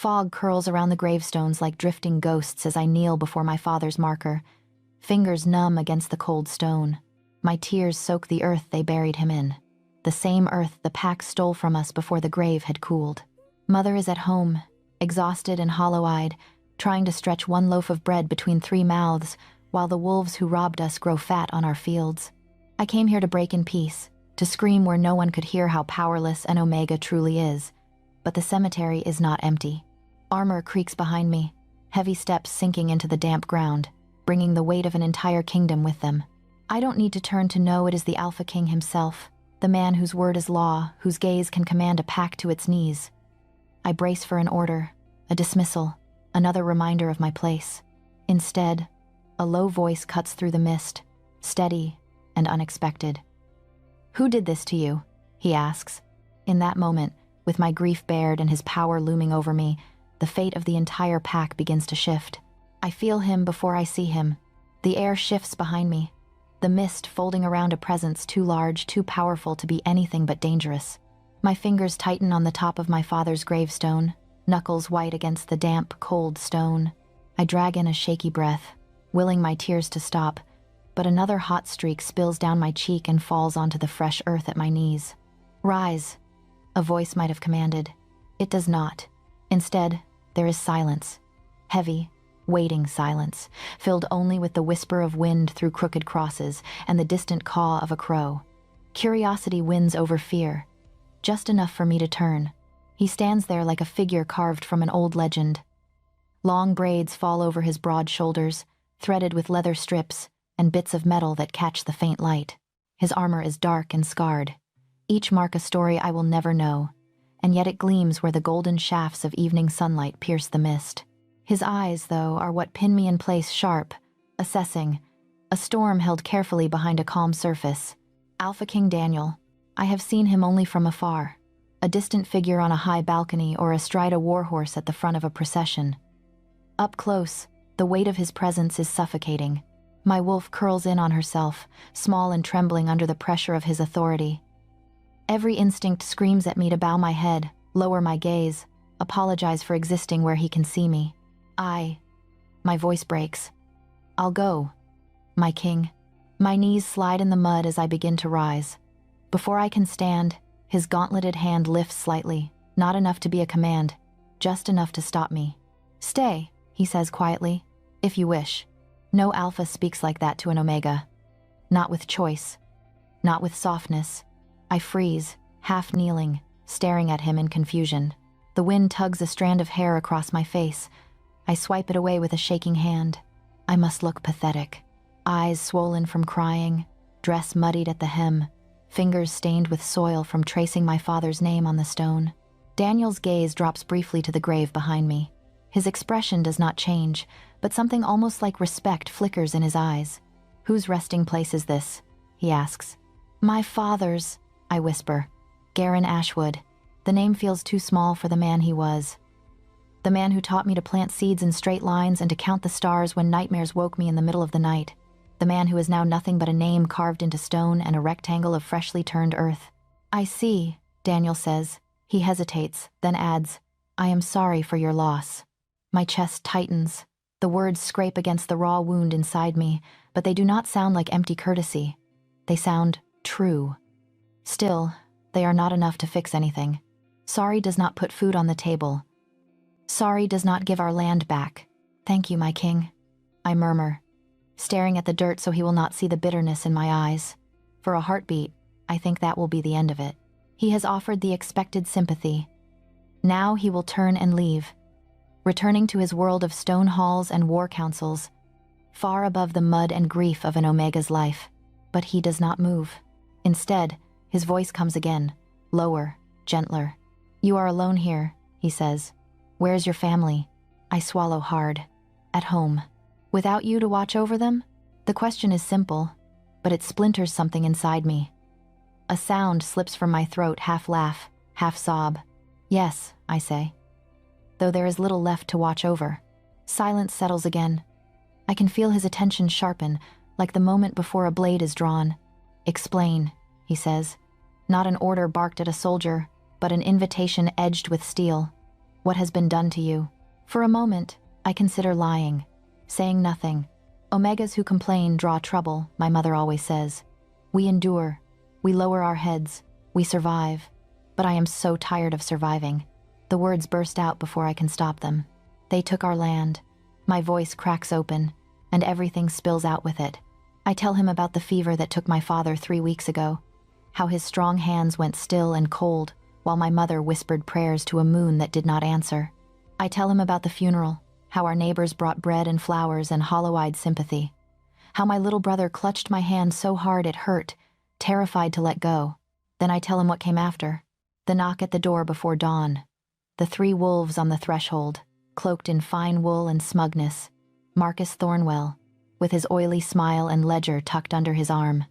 fog curls around the gravestones like drifting ghosts as I kneel before my father's marker, fingers numb against the cold stone. My tears soak the earth they buried him in, the same earth the pack stole from us before the grave had cooled. Mother is at home, exhausted and hollow-eyed, trying to stretch one loaf of bread between 3 mouths, while the wolves who robbed us grow fat on our fields. I came here to break in peace, to scream where no one could hear how powerless an Omega truly is. But the cemetery is not empty. Armor creaks behind me, heavy steps sinking into the damp ground, bringing the weight of an entire kingdom with them. I don't need to turn to know it is the Alpha King himself, the man whose word is law, whose gaze can command a pack to its knees. I brace for an order, a dismissal, another reminder of my place. Instead, a low voice cuts through the mist, steady and unexpected. "Who did this to you?" he asks. In that moment, with my grief bared and his power looming over me, the fate of the entire pack begins to shift. I feel him before I see him. The air shifts behind me, the mist folding around a presence too large, too powerful to be anything but dangerous. My fingers tighten on the top of my father's gravestone, knuckles white against the damp, cold stone. I drag in a shaky breath, willing my tears to stop, but another hot streak spills down my cheek and falls onto the fresh earth at my knees. "Rise," a voice might have commanded. It does not. Instead, there is silence. Heavy, waiting silence, filled only with the whisper of wind through crooked crosses and the distant caw of a crow. Curiosity wins over fear, just enough for me to turn. He stands there like a figure carved from an old legend. Long braids fall over his broad shoulders, threaded with leather strips and bits of metal that catch the faint light. His armor is dark and scarred, each mark a story I will never know, and yet it gleams where the golden shafts of evening sunlight pierce the mist. His eyes, though, are what pin me in place sharp, assessing, a storm held carefully behind a calm surface. Alpha King Daniel. I have seen him only from afar, a distant figure on a high balcony or astride a warhorse at the front of a procession. Up close, the weight of his presence is suffocating. My wolf curls in on herself, small and trembling under the pressure of his authority. Every instinct screams at me to bow my head, lower my gaze, apologize for existing where he can see me. My voice breaks. "I'll go, my king." My knees slide in the mud as I begin to rise. Before I can stand, his gauntleted hand lifts slightly, not enough to be a command, just enough to stop me. "Stay," he says quietly, "if you wish." No Alpha speaks like that to an Omega. Not with choice. Not with softness. I freeze, half kneeling, staring at him in confusion. The wind tugs a strand of hair across my face. I swipe it away with a shaking hand. I must look pathetic. Eyes swollen from crying, dress muddied at the hem, fingers stained with soil from tracing my father's name on the stone. Daniel's gaze drops briefly to the grave behind me. His expression does not change, but something almost like respect flickers in his eyes. "Whose resting place is this?" he asks. "My father's," I whisper. "Garen Ashwood." The name feels too small for the man he was. The man who taught me to plant seeds in straight lines and to count the stars when nightmares woke me in the middle of the night. The man who is now nothing but a name carved into stone and a rectangle of freshly turned earth. "I see," Daniel says. He hesitates, then adds, "I am sorry for your loss." My chest tightens. The words scrape against the raw wound inside me, but they do not sound like empty courtesy. They sound true. Still, they are not enough to fix anything. Sorry does not put food on the table. Sorry does not give our land back. "Thank you, my king," I murmur, staring at the dirt so he will not see the bitterness in my eyes. For a heartbeat, I think that will be the end of it. He has offered the expected sympathy. Now he will turn and leave, returning to his world of stone halls and war councils, far above the mud and grief of an Omega's life. But he does not move. Instead, his voice comes again, lower, gentler. "You are alone here," he says. "Where's your family?" I swallow hard. "At home." "Without you to watch over them?" The question is simple, but it splinters something inside me. A sound slips from my throat, half laugh, half sob. "Yes," I say, though there is little left to watch over. Silence settles again. I can feel his attention sharpen, like the moment before a blade is drawn. "Explain," he says. Not an order barked at a soldier, but an invitation edged with steel. What has been done to you? For a moment, I consider lying, saying nothing. Omegas who complain draw trouble, my mother always says. We endure, we lower our heads, we survive. But I am so tired of surviving. The words burst out before I can stop them. They took our land. My voice cracks open, and everything spills out with it. I tell him about the fever that took my father 3 weeks ago, how his strong hands went still and cold, while my mother whispered prayers to a moon that did not answer. I tell him about the funeral, how our neighbors brought bread and flowers and hollow-eyed sympathy, how my little brother clutched my hand so hard it hurt, terrified to let go. Then I tell him what came after. The knock at the door before dawn. The 3 wolves on the threshold, cloaked in fine wool and smugness. Marcus Thornwell, with his oily smile and ledger tucked under his arm.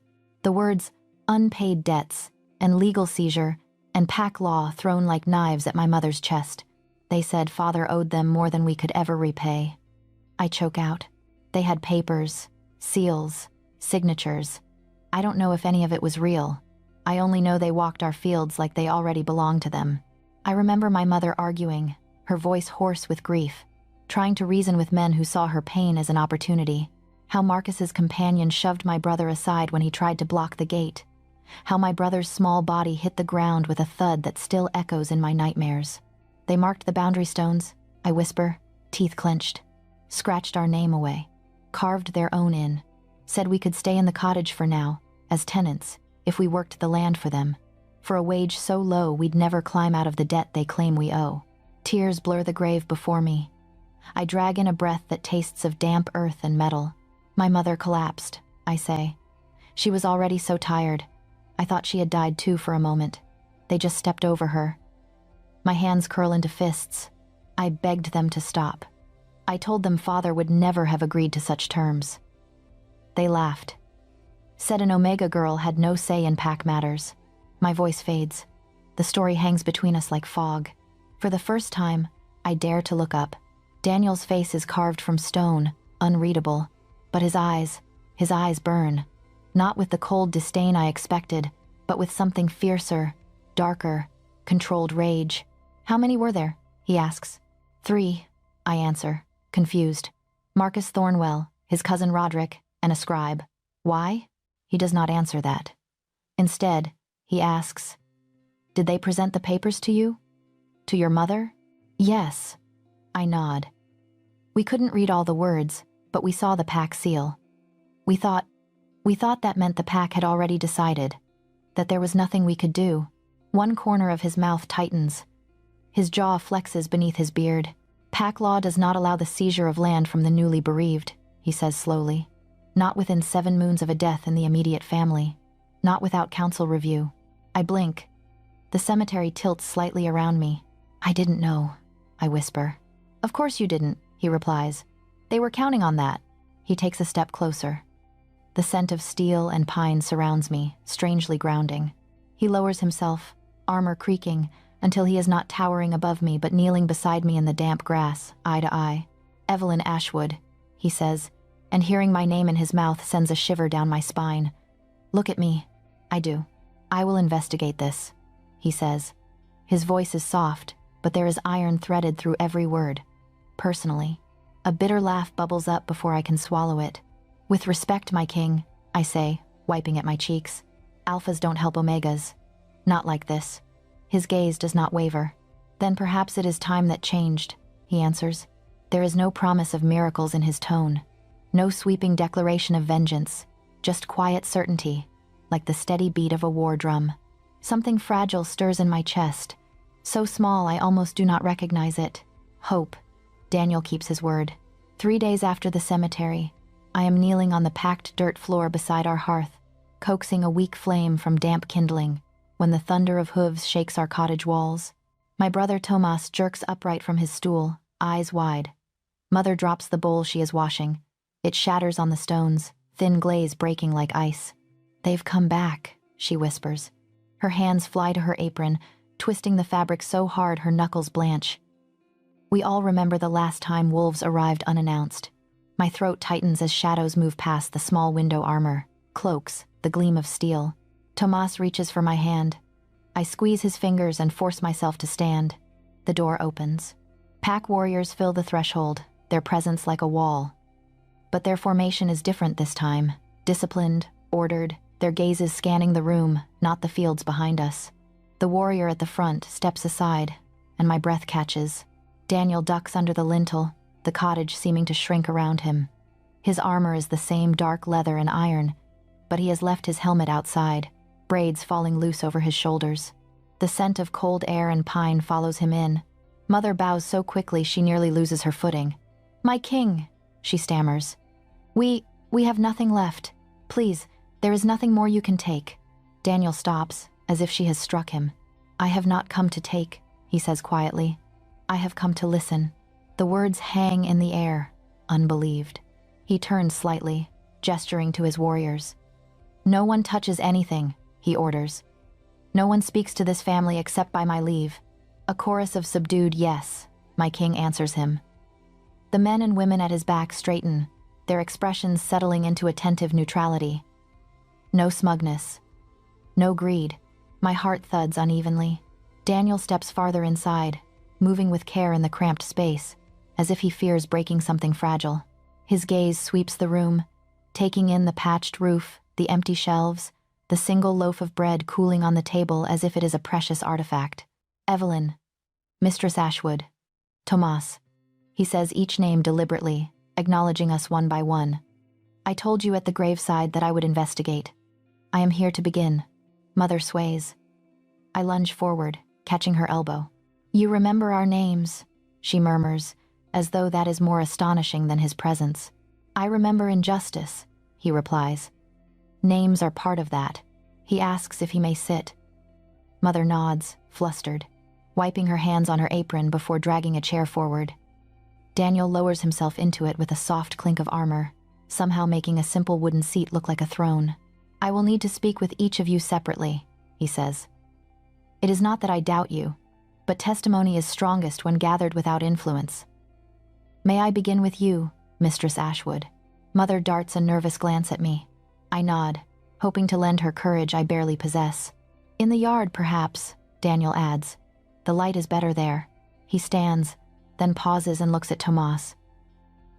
The words, unpaid debts, and legal seizure, and pack law thrown like knives at my mother's chest. They said father owed them more than we could ever repay. I choke out. They had papers, seals, signatures. I don't know if any of it was real. I only know they walked our fields like they already belonged to them. I remember my mother arguing, her voice hoarse with grief, trying to reason with men who saw her pain as an opportunity. How Marcus's companion shoved my brother aside when he tried to block the gate. How my brother's small body hit the ground with a thud that still echoes in my nightmares. They marked the boundary stones, I whisper, teeth clenched. Scratched our name away. Carved their own in. Said we could stay in the cottage for now, as tenants, if we worked the land for them. For a wage so low we'd never climb out of the debt they claim we owe. Tears blur the grave before me. I drag in a breath that tastes of damp earth and metal. My mother collapsed, I say. She was already so tired. I thought she had died too for a moment. They just stepped over her. My hands curl into fists. I begged them to stop. I told them father would never have agreed to such terms. They laughed. Said an Omega girl had no say in pack matters. My voice fades. The story hangs between us like fog. For the first time, I dare to look up. Daniel's face is carved from stone, unreadable. But his eyes burn. Not with the cold disdain I expected, but with something fiercer, darker, controlled rage. How many were there? He asks. 3, I answer, confused. Marcus Thornwell, his cousin Roderick, and a scribe. Why? He does not answer that. Instead, he asks, did they present the papers to you? To your mother? Yes. I nod. We couldn't read all the words, but we saw the pack seal. We thought that meant the pack had already decided, that there was nothing we could do. One corner of his mouth tightens. His jaw flexes beneath his beard. Pack law does not allow the seizure of land from the newly bereaved, he says slowly. Not within 7 moons of a death in the immediate family. Not without council review. I blink. The cemetery tilts slightly around me. I didn't know, I whisper. Of course you didn't, he replies. They were counting on that. He takes a step closer. The scent of steel and pine surrounds me, strangely grounding. He lowers himself, armor creaking, until he is not towering above me but kneeling beside me in the damp grass, eye to eye. Evelyn Ashwood, he says, and hearing my name in his mouth sends a shiver down my spine. Look at me. I do. I will investigate this, he says. His voice is soft, but there is iron threaded through every word. Personally. A bitter laugh bubbles up before I can swallow it. With respect, my king, I say, wiping at my cheeks. Alphas don't help Omegas. Not like this. His gaze does not waver. Then perhaps it is time that changed, he answers. There is no promise of miracles in his tone. No sweeping declaration of vengeance. Just quiet certainty, like the steady beat of a war drum. Something fragile stirs in my chest. So small I almost do not recognize it. Hope. Daniel keeps his word. 3 days after the cemetery, I am kneeling on the packed dirt floor beside our hearth, coaxing a weak flame from damp kindling, when the thunder of hooves shakes our cottage walls. My brother Tomas jerks upright from his stool, eyes wide. Mother drops the bowl she is washing. It shatters on the stones, thin glaze breaking like ice. They've come back, she whispers. Her hands fly to her apron, twisting the fabric so hard her knuckles blanch. We all remember the last time wolves arrived unannounced. My throat tightens as shadows move past the small window armor, cloaks, the gleam of steel. Tomas reaches for my hand. I squeeze his fingers and force myself to stand. The door opens. Pack warriors fill the threshold, their presence like a wall. But their formation is different this time, disciplined, ordered, their gazes scanning the room, not the fields behind us. The warrior at the front steps aside, and my breath catches. Daniel ducks under the lintel, the cottage seeming to shrink around him. His armor is the same dark leather and iron, but he has left his helmet outside, braids falling loose over his shoulders. The scent of cold air and pine follows him in. Mother bows so quickly she nearly loses her footing. "My king," she stammers. We have nothing left. Please, there is nothing more you can take." Daniel stops, as if she has struck him. "I have not come to take," he says quietly. "I have come to listen." The words hang in the air, unbelieved. He turns slightly, gesturing to his warriors. "No one touches anything," he orders. "No one speaks to this family except by my leave." A chorus of subdued yes, my king answers him. The men and women at his back straighten, their expressions settling into attentive neutrality. No smugness. No greed. My heart thuds unevenly. Daniel steps farther inside, moving with care in the cramped space, as if he fears breaking something fragile. His gaze sweeps the room, taking in the patched roof, the empty shelves, the single loaf of bread cooling on the table as if it is a precious artifact. "Evelyn, Mistress Ashwood, Tomas," he says each name deliberately, acknowledging us one by one. "I told you at the graveside that I would investigate. I am here to begin." Mother sways. I lunge forward, catching her elbow. "You remember our names," she murmurs, as though that is more astonishing than his presence. "I remember injustice," he replies. "Names are part of that." He asks if he may sit. Mother nods, flustered, wiping her hands on her apron before dragging a chair forward. Daniel lowers himself into it with a soft clink of armor, somehow making a simple wooden seat look like a throne. "I will need to speak with each of you separately," he says. "It is not that I doubt you, but testimony is strongest when gathered without influence. May I begin with you, Mistress Ashwood?" Mother darts a nervous glance at me. I nod, hoping to lend her courage I barely possess. "In the yard, perhaps," Daniel adds. "The light is better there." He stands, then pauses and looks at Tomas.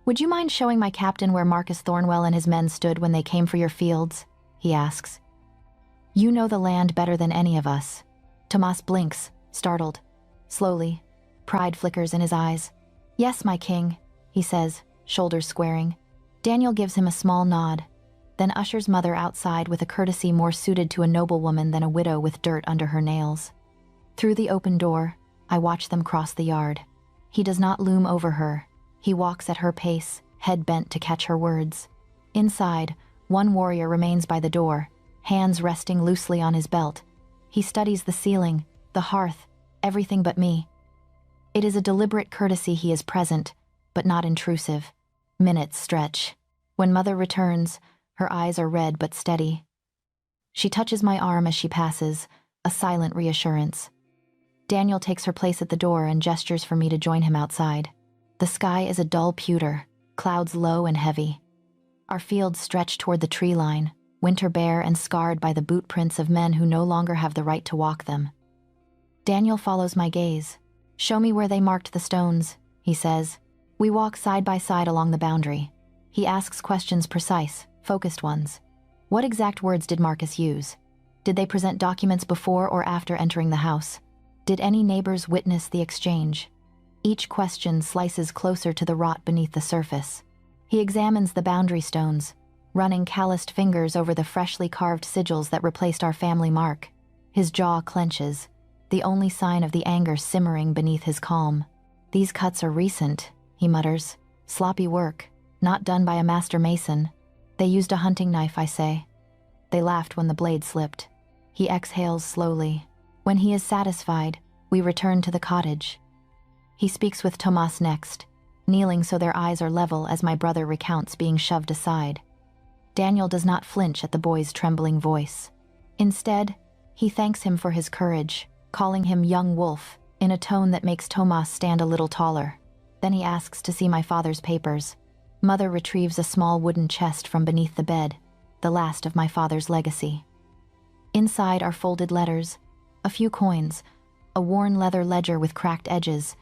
"Would you mind showing my captain where Marcus Thornwell and his men stood when they came for your fields?" he asks. "You know the land better than any of us." Tomas blinks, startled. Slowly, pride flickers in his eyes. "Yes, my king," he says, shoulders squaring. Daniel gives him a small nod, then ushers Mother outside with a courtesy more suited to a noblewoman than a widow with dirt under her nails. Through the open door, I watch them cross the yard. He does not loom over her. He walks at her pace, head bent to catch her words. Inside, one warrior remains by the door, hands resting loosely on his belt. He studies the ceiling, the hearth, everything but me. It is a deliberate courtesy he is present, but not intrusive. Minutes stretch. When Mother returns, her eyes are red but steady. She touches my arm as she passes, a silent reassurance. Daniel takes her place at the door and gestures for me to join him outside. The sky is a dull pewter, clouds low and heavy. Our fields stretch toward the tree line, winter bare and scarred by the boot prints of men who no longer have the right to walk them. Daniel follows my gaze. "Show me where they marked the stones," he says. We walk side by side along the boundary. He asks questions precise, focused ones. What exact words did Marcus use? Did they present documents before or after entering the house? Did any neighbors witness the exchange? Each question slices closer to the rot beneath the surface. He examines the boundary stones, running calloused fingers over the freshly carved sigils that replaced our family mark. His jaw clenches, the only sign of the anger simmering beneath his calm. "These cuts are recent," he mutters. "Sloppy work, not done by a master mason." "They used a hunting knife," I say. They laughed when the blade slipped. He exhales slowly. When he is satisfied, we return to the cottage. He speaks with Tomas next, kneeling so their eyes are level as my brother recounts being shoved aside. Daniel does not flinch at the boy's trembling voice. Instead, he thanks him for his courage, calling him young wolf, in a tone that makes Tomas stand a little taller. Then he asks to see my father's papers. Mother retrieves a small wooden chest from beneath the bed, the last of my father's legacy. Inside are folded letters, a few coins, a worn leather ledger with cracked edges,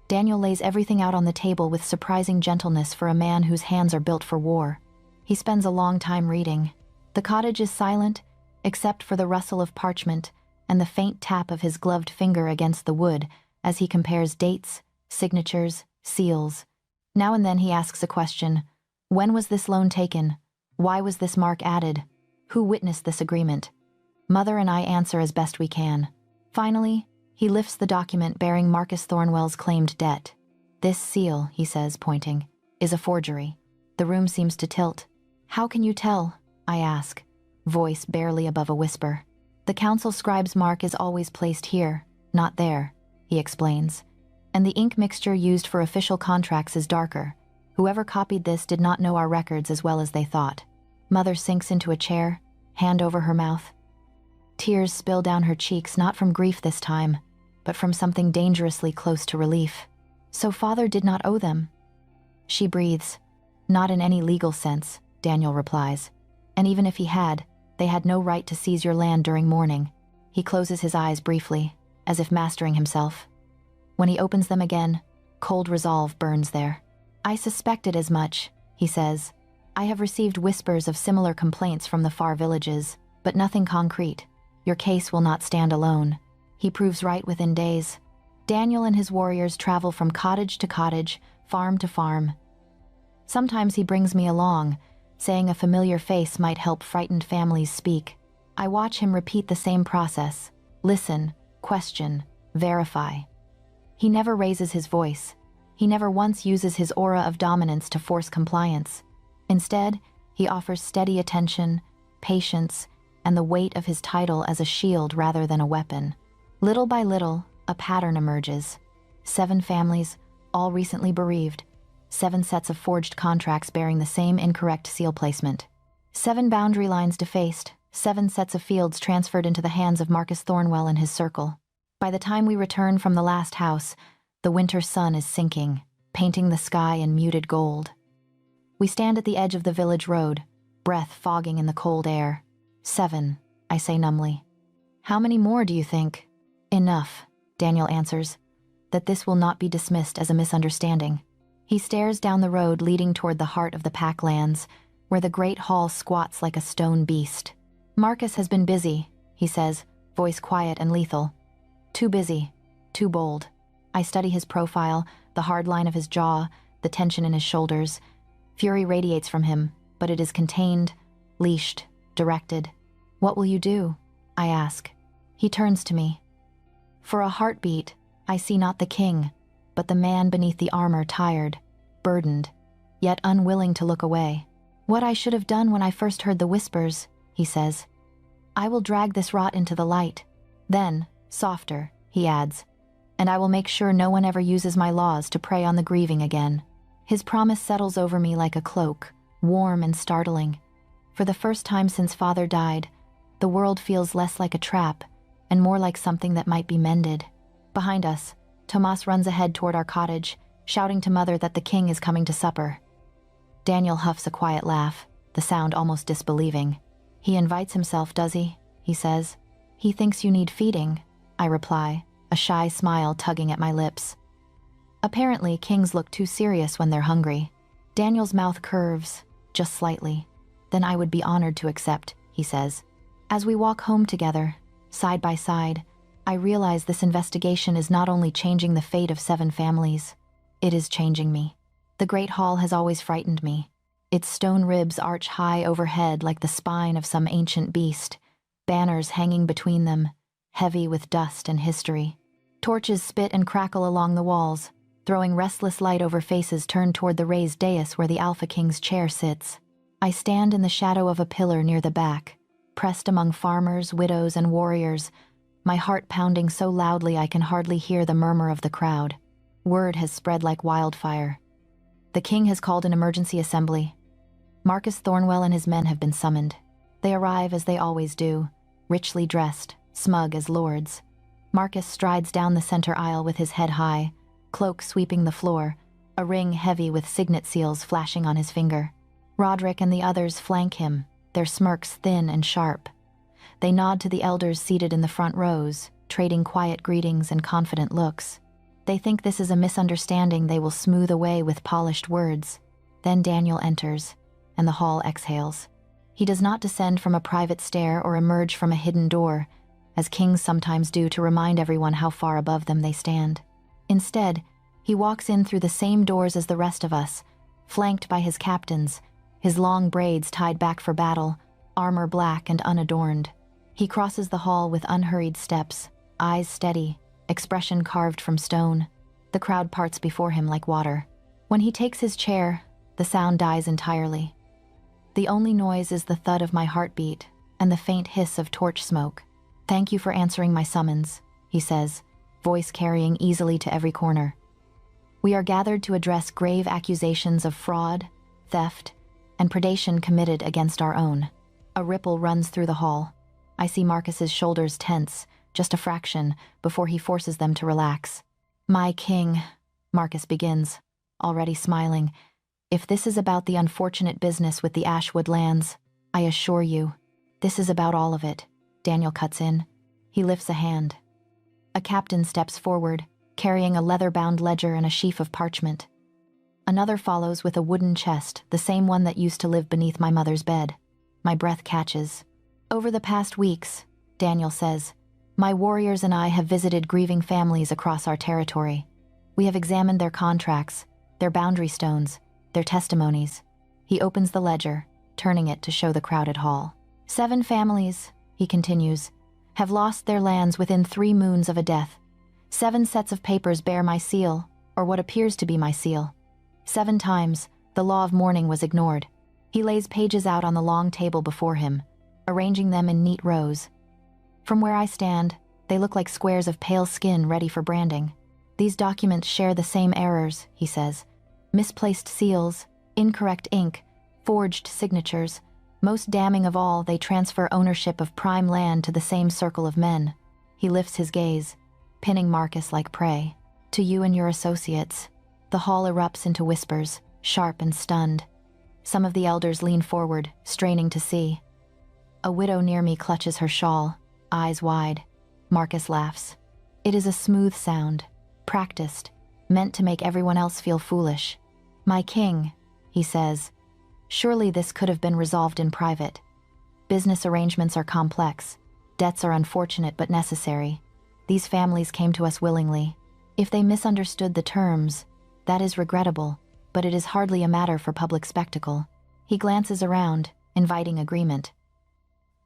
Daniel lays everything out on the table with surprising gentleness for a man whose hands are built for war. He spends a long time reading. The cottage is silent, except for the rustle of parchment and the faint tap of his gloved finger against the wood as he compares dates, signatures, seals. Now and then he asks a question. When was this loan taken? Why was this mark added? Who witnessed this agreement? Mother and I answer as best we can. Finally, he lifts the document bearing Marcus Thornwell's claimed debt. This seal, he says, pointing, is a forgery. The room seems to tilt. How can you tell? I ask, voice barely above a whisper. The council scribe's mark is always placed here, not there, he explains. And the ink mixture used for official contracts is darker. Whoever copied this did not know our records as well as they thought. Mother sinks into a chair, hand over her mouth. Tears spill down her cheeks, not from grief this time, but from something dangerously close to relief. So father did not owe them. She breathes. Not in any legal sense, Daniel replies. And even if he had, they had no right to seize your land during mourning. He closes his eyes briefly, as if mastering himself. When he opens them again, cold resolve burns there. I suspected as much, he says. I have received whispers of similar complaints from the far villages, but nothing concrete. Your case will not stand alone. He proves right within days. Daniel and his warriors travel from cottage to cottage, farm to farm. Sometimes he brings me along, saying a familiar face might help frightened families speak. I watch him repeat the same process. Listen, question, verify. He never raises his voice. He never once uses his aura of dominance to force compliance. Instead, he offers steady attention, patience, and the weight of his title as a shield rather than a weapon. Little by little, a pattern emerges. 7 families, all recently bereaved. 7 sets of forged contracts bearing the same incorrect seal placement. 7 boundary lines defaced, 7 sets of fields transferred into the hands of Marcus Thornwell and his circle. By the time we return from the last house, the winter sun is sinking, painting the sky in muted gold. We stand at the edge of the village road, breath fogging in the cold air. 7, I say numbly. How many more do you think? Enough, Daniel answers, that this will not be dismissed as a misunderstanding. He stares down the road leading toward the heart of the Packlands, where the great hall squats like a stone beast. Marcus has been busy, he says, voice quiet and lethal. Too busy, too bold. I study his profile, the hard line of his jaw, the tension in his shoulders. Fury radiates from him, but it is contained, leashed, directed. What will you do? I ask. He turns to me. For a heartbeat, I see not the king, but the man beneath the armor, tired, burdened, yet unwilling to look away. What I should have done when I first heard the whispers, he says. I will drag this rot into the light. Then, softer, he adds, and I will make sure no one ever uses my laws to prey on the grieving again. His promise settles over me like a cloak, warm and startling. For the first time since father died, the world feels less like a trap and more like something that might be mended. Behind us, Tomas runs ahead toward our cottage, shouting to mother that the king is coming to supper. Daniel huffs a quiet laugh, the sound almost disbelieving. He invites himself, does he? He says. He thinks you need feeding, I reply, a shy smile tugging at my lips. Apparently, kings look too serious when they're hungry. Daniel's mouth curves, just slightly. Then I would be honored to accept, he says. As we walk home together, side by side, I realize this investigation is not only changing the fate of 7 families, it is changing me. The Great Hall has always frightened me. Its stone ribs arch high overhead like the spine of some ancient beast, banners hanging between them, heavy with dust and history. Torches spit and crackle along the walls, throwing restless light over faces turned toward the raised dais where the Alpha King's chair sits. I stand in the shadow of a pillar near the back, pressed among farmers, widows, and warriors, my heart pounding so loudly I can hardly hear the murmur of the crowd. Word has spread like wildfire. The king has called an emergency assembly. Marcus Thornwell and his men have been summoned. They arrive as they always do, richly dressed, smug as lords. Marcus strides down the center aisle with his head high, cloak sweeping the floor, a ring heavy with signet seals flashing on his finger. Roderick and the others flank him, their smirks thin and sharp. They nod to the elders seated in the front rows, trading quiet greetings and confident looks. They think this is a misunderstanding they will smooth away with polished words. Then Daniel enters, and the hall exhales. He does not descend from a private stair or emerge from a hidden door, as kings sometimes do to remind everyone how far above them they stand. Instead, he walks in through the same doors as the rest of us, flanked by his captains, his long braids tied back for battle, armor black and unadorned. He crosses the hall with unhurried steps, eyes steady, expression carved from stone. The crowd parts before him like water. When he takes his chair, the sound dies entirely. The only noise is the thud of my heartbeat and the faint hiss of torch smoke. "Thank you for answering my summons," he says, voice carrying easily to every corner. "We are gathered to address grave accusations of fraud, theft, and predation committed against our own." A ripple runs through the hall. I see Marcus's shoulders tense, just a fraction, before he forces them to relax. "My king," Marcus begins, already smiling, "if this is about the unfortunate business with the Ashwood lands, I assure you, this is about all of it," Daniel cuts in. He lifts a hand. A captain steps forward, carrying a leather-bound ledger and a sheaf of parchment. Another follows with a wooden chest, the same one that used to live beneath my mother's bed. My breath catches. "Over the past weeks," Daniel says, "my warriors and I have visited grieving families across our territory. We have examined their contracts, their boundary stones, their testimonies." He opens the ledger, turning it to show the crowded hall. "7 families," he continues, "have lost their lands within 3 moons of a death. 7 sets of papers bear my seal, or what appears to be my seal. 7 times, the law of mourning was ignored." He lays pages out on the long table before him, arranging them in neat rows. "From where I stand, they look like squares of pale skin ready for branding. These documents share the same errors," he says. "Misplaced seals, incorrect ink, forged signatures. Most damning of all, they transfer ownership of prime land to the same circle of men." He lifts his gaze, pinning Marcus like prey. "To you and your associates." The hall erupts into whispers, sharp and stunned. Some of the elders lean forward, straining to see. A widow near me clutches her shawl, eyes wide. Marcus laughs. It is a smooth sound, practiced, meant to make everyone else feel foolish. "My king," he says, "surely this could have been resolved in private. Business arrangements are complex. Debts are unfortunate but necessary. These families came to us willingly. If they misunderstood the terms, that is regrettable, but it is hardly a matter for public spectacle." He glances around, inviting agreement.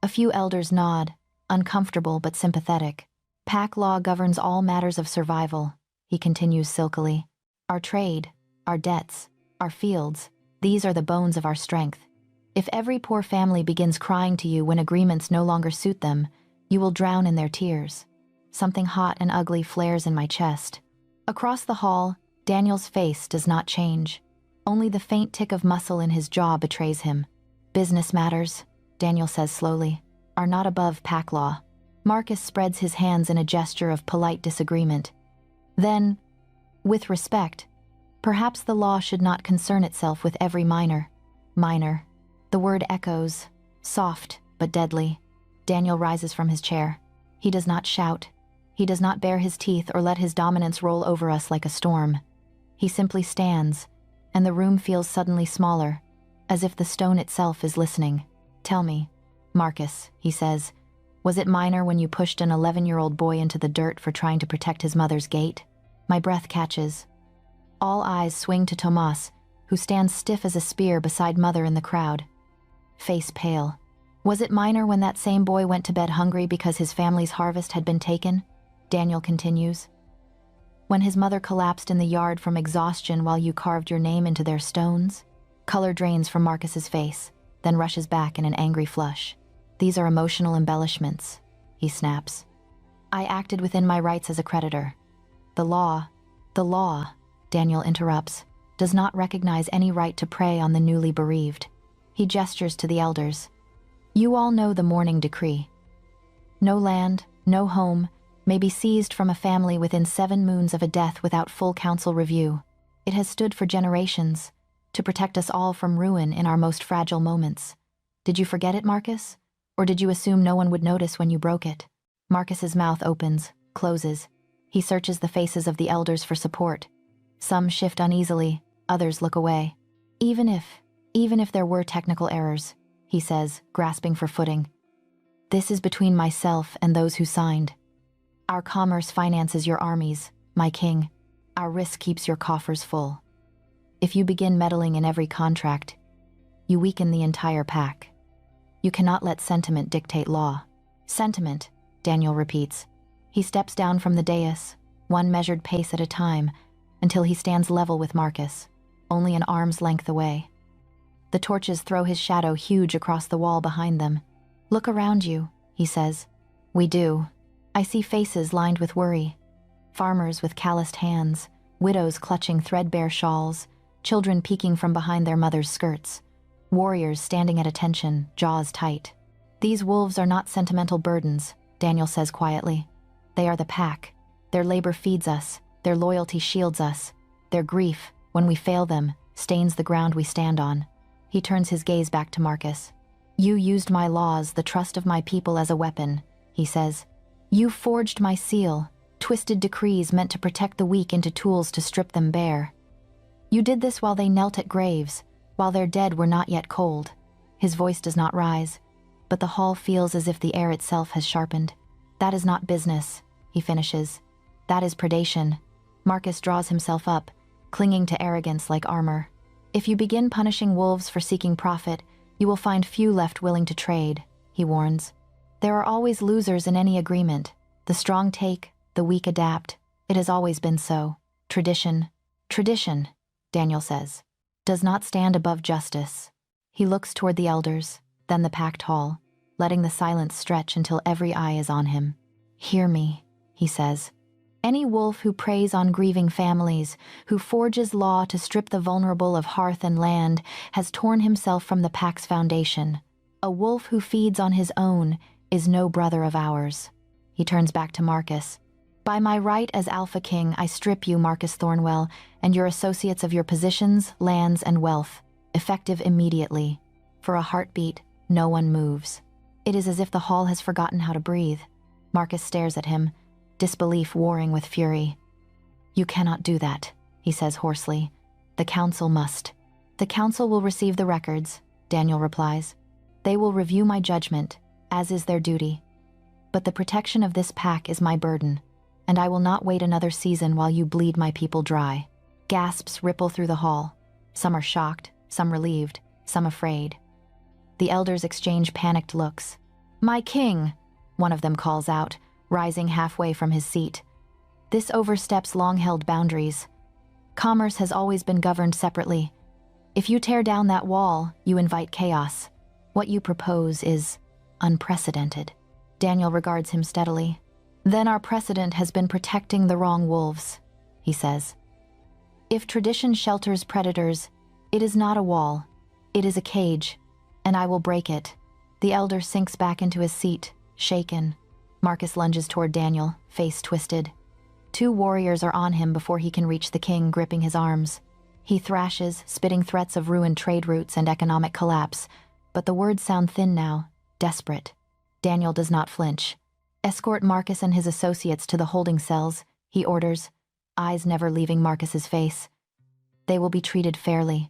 A few elders nod, uncomfortable but sympathetic. "Pack law governs all matters of survival," he continues silkily. "Our trade, our debts, our fields, these are the bones of our strength. If every poor family begins crying to you when agreements no longer suit them, you will drown in their tears." Something hot and ugly flares in my chest. Across the hall, Daniel's face does not change. Only the faint tick of muscle in his jaw betrays him. "Business matters," Daniel says slowly, "are not above pack law." Marcus spreads his hands in a gesture of polite disagreement. Then, with respect, perhaps the law should not concern itself with every minor. Minor. The word echoes, soft but deadly. Daniel rises from his chair. He does not shout. He does not bare his teeth or let his dominance roll over us like a storm. He simply stands, and the room feels suddenly smaller, as if the stone itself is listening. "Tell me, Marcus," he says, "was it minor when you pushed an 11-year-old boy into the dirt for trying to protect his mother's gate?" My breath catches. All eyes swing to Tomas, who stands stiff as a spear beside Mother in the crowd. Face pale. "Was it minor when that same boy went to bed hungry because his family's harvest had been taken?" Daniel continues. "When his mother collapsed in the yard from exhaustion while you carved your name into their stones?" Color drains from Marcus's face, then rushes back in an angry flush. "These are emotional embellishments," he snaps. "I acted within my rights as a creditor. The law," Daniel interrupts, "does not recognize any right to prey on the newly bereaved." He gestures to the elders. "You all know the mourning decree. No land, no home, may be seized from a family within 7 moons of a death without full council review. It has stood for generations, to protect us all from ruin in our most fragile moments. Did you forget it, Marcus? Or did you assume no one would notice when you broke it?" Marcus's mouth opens, closes. He searches the faces of the elders for support. Some shift uneasily, others look away. Even if there were technical errors, he says, grasping for footing. This is between myself and those who signed. Our commerce finances your armies, my king. Our risk keeps your coffers full. If you begin meddling in every contract, you weaken the entire pack. You cannot let sentiment dictate law. Sentiment, Daniel repeats. He steps down from the dais, one measured pace at a time, until he stands level with Marcus, only an arm's length away. The torches throw his shadow huge across the wall behind them. Look around you, he says. We do. I see faces lined with worry. Farmers with calloused hands, widows clutching threadbare shawls, children peeking from behind their mothers' skirts, warriors standing at attention, jaws tight. These wolves are not sentimental burdens, Daniel says quietly. They are the pack. Their labor feeds us, their loyalty shields us, their grief, when we fail them, stains the ground we stand on. He turns his gaze back to Marcus. You used my laws, the trust of my people, as a weapon, he says. You forged my seal, twisted decrees meant to protect the weak into tools to strip them bare. You did this while they knelt at graves, while their dead were not yet cold. His voice does not rise, but the hall feels as if the air itself has sharpened. That is not business, he finishes. That is predation. Marcus draws himself up, clinging to arrogance like armor. If you begin punishing wolves for seeking profit, you will find few left willing to trade, he warns. There are always losers in any agreement. The strong take, the weak adapt. It has always been so. Tradition, Daniel says, does not stand above justice. He looks toward the elders, then the packed hall, letting the silence stretch until every eye is on him. Hear me, he says. Any wolf who preys on grieving families, who forges law to strip the vulnerable of hearth and land, has torn himself from the pack's foundation. A wolf who feeds on his own is no brother of ours. He turns back to Marcus. By my right as Alpha King, I strip you, Marcus Thornwell, and your associates of your positions, lands, and wealth, effective immediately. For a heartbeat, no one moves. It is as if the hall has forgotten how to breathe. Marcus stares at him, disbelief warring with fury. You cannot do that, he says hoarsely. The council must. The council will receive the records, Daniel replies. They will review my judgment, as is their duty. But the protection of this pack is my burden, and I will not wait another season while you bleed my people dry. Gasps ripple through the hall. Some are shocked, some relieved, some afraid. The elders exchange panicked looks. My king, one of them calls out, rising halfway from his seat. This oversteps long-held boundaries. Commerce has always been governed separately. If you tear down that wall, you invite chaos. What you propose is unprecedented. Daniel regards him steadily. Then our precedent has been protecting the wrong wolves, he says. If tradition shelters predators, it is not a wall. It is a cage, and I will break it. The elder sinks back into his seat, shaken. Marcus lunges toward Daniel, face twisted. Two warriors are on him before he can reach the king, gripping his arms. He thrashes, spitting threats of ruined trade routes and economic collapse, but the words sound thin now, desperate. Daniel does not flinch. Escort Marcus and his associates to the holding cells, he orders, eyes never leaving Marcus's face. They will be treated fairly.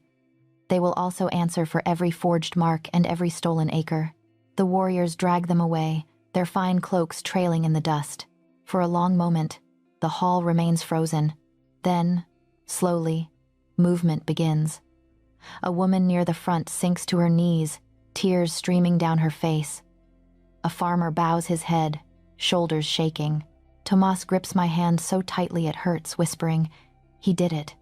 They will also answer for every forged mark and every stolen acre. The warriors drag them away, their fine cloaks trailing in the dust. For a long moment, the hall remains frozen. Then, slowly, movement begins. A woman near the front sinks to her knees, tears streaming down her face. A farmer bows his head, shoulders shaking. Tomas grips my hand so tightly it hurts, whispering, He did it.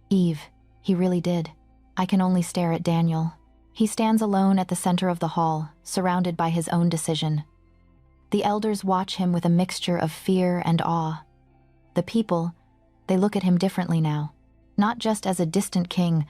Eve, he really did. I can only stare at Daniel. He stands alone at the center of the hall, surrounded by his own decision. The elders watch him with a mixture of fear and awe. The people, they look at him differently now, not just as a distant king,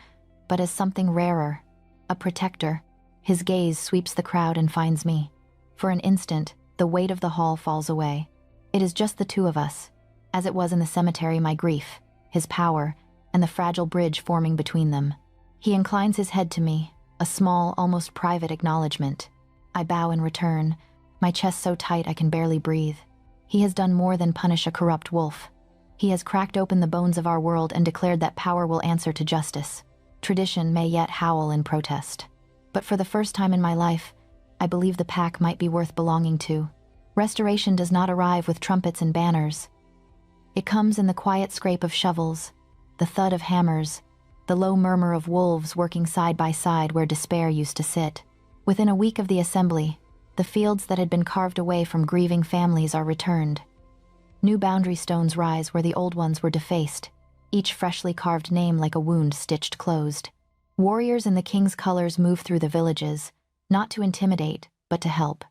but as something rarer, a protector. His gaze sweeps the crowd and finds me. For an instant, the weight of the hall falls away. It is just the two of us, as it was in the cemetery, my grief, his power, and the fragile bridge forming between them. He inclines his head to me, a small, almost private acknowledgement. I bow in return, my chest so tight I can barely breathe. He has done more than punish a corrupt wolf. He has cracked open the bones of our world and declared that power will answer to justice. Tradition may yet howl in protest. But for the first time in my life, I believe the pack might be worth belonging to. Restoration does not arrive with trumpets and banners. It comes in the quiet scrape of shovels, the thud of hammers, the low murmur of wolves working side by side where despair used to sit. Within a week of the assembly, the fields that had been carved away from grieving families are returned. New boundary stones rise where the old ones were defaced, each freshly carved name like a wound stitched closed. Warriors in the king's colors move through the villages, not to intimidate, but to help.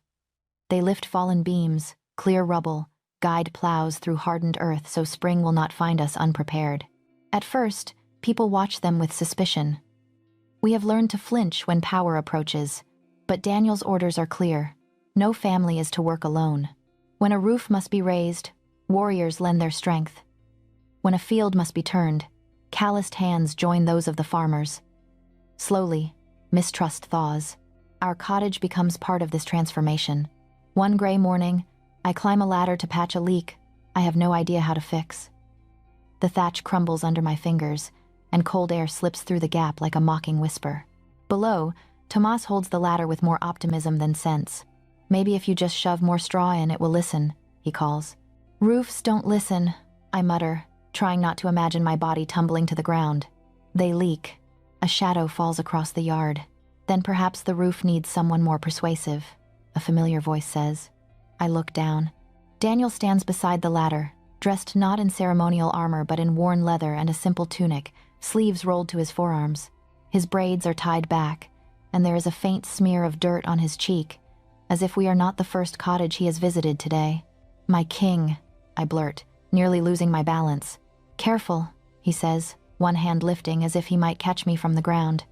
They lift fallen beams, clear rubble, guide plows through hardened earth so spring will not find us unprepared. At first, people watch them with suspicion. We have learned to flinch when power approaches, but Daniel's orders are clear. No family is to work alone. When a roof must be raised, warriors lend their strength. When a field must be turned, calloused hands join those of the farmers. Slowly, mistrust thaws. Our cottage becomes part of this transformation. One gray morning, I climb a ladder to patch a leak I have no idea how to fix. The thatch crumbles under my fingers, and cold air slips through the gap like a mocking whisper. Below, Tomas holds the ladder with more optimism than sense. Maybe if you just shove more straw in, it will listen, he calls. Roofs don't listen, I mutter, trying not to imagine my body tumbling to the ground. They leak. A shadow falls across the yard. Then perhaps the roof needs someone more persuasive, a familiar voice says. I look down. Daniel stands beside the ladder, dressed not in ceremonial armor but in worn leather and a simple tunic, sleeves rolled to his forearms. His braids are tied back, and there is a faint smear of dirt on his cheek, as if we are not the first cottage he has visited today. My king, I blurt, nearly losing my balance. Careful, he says, one hand lifting as if he might catch me from the ground.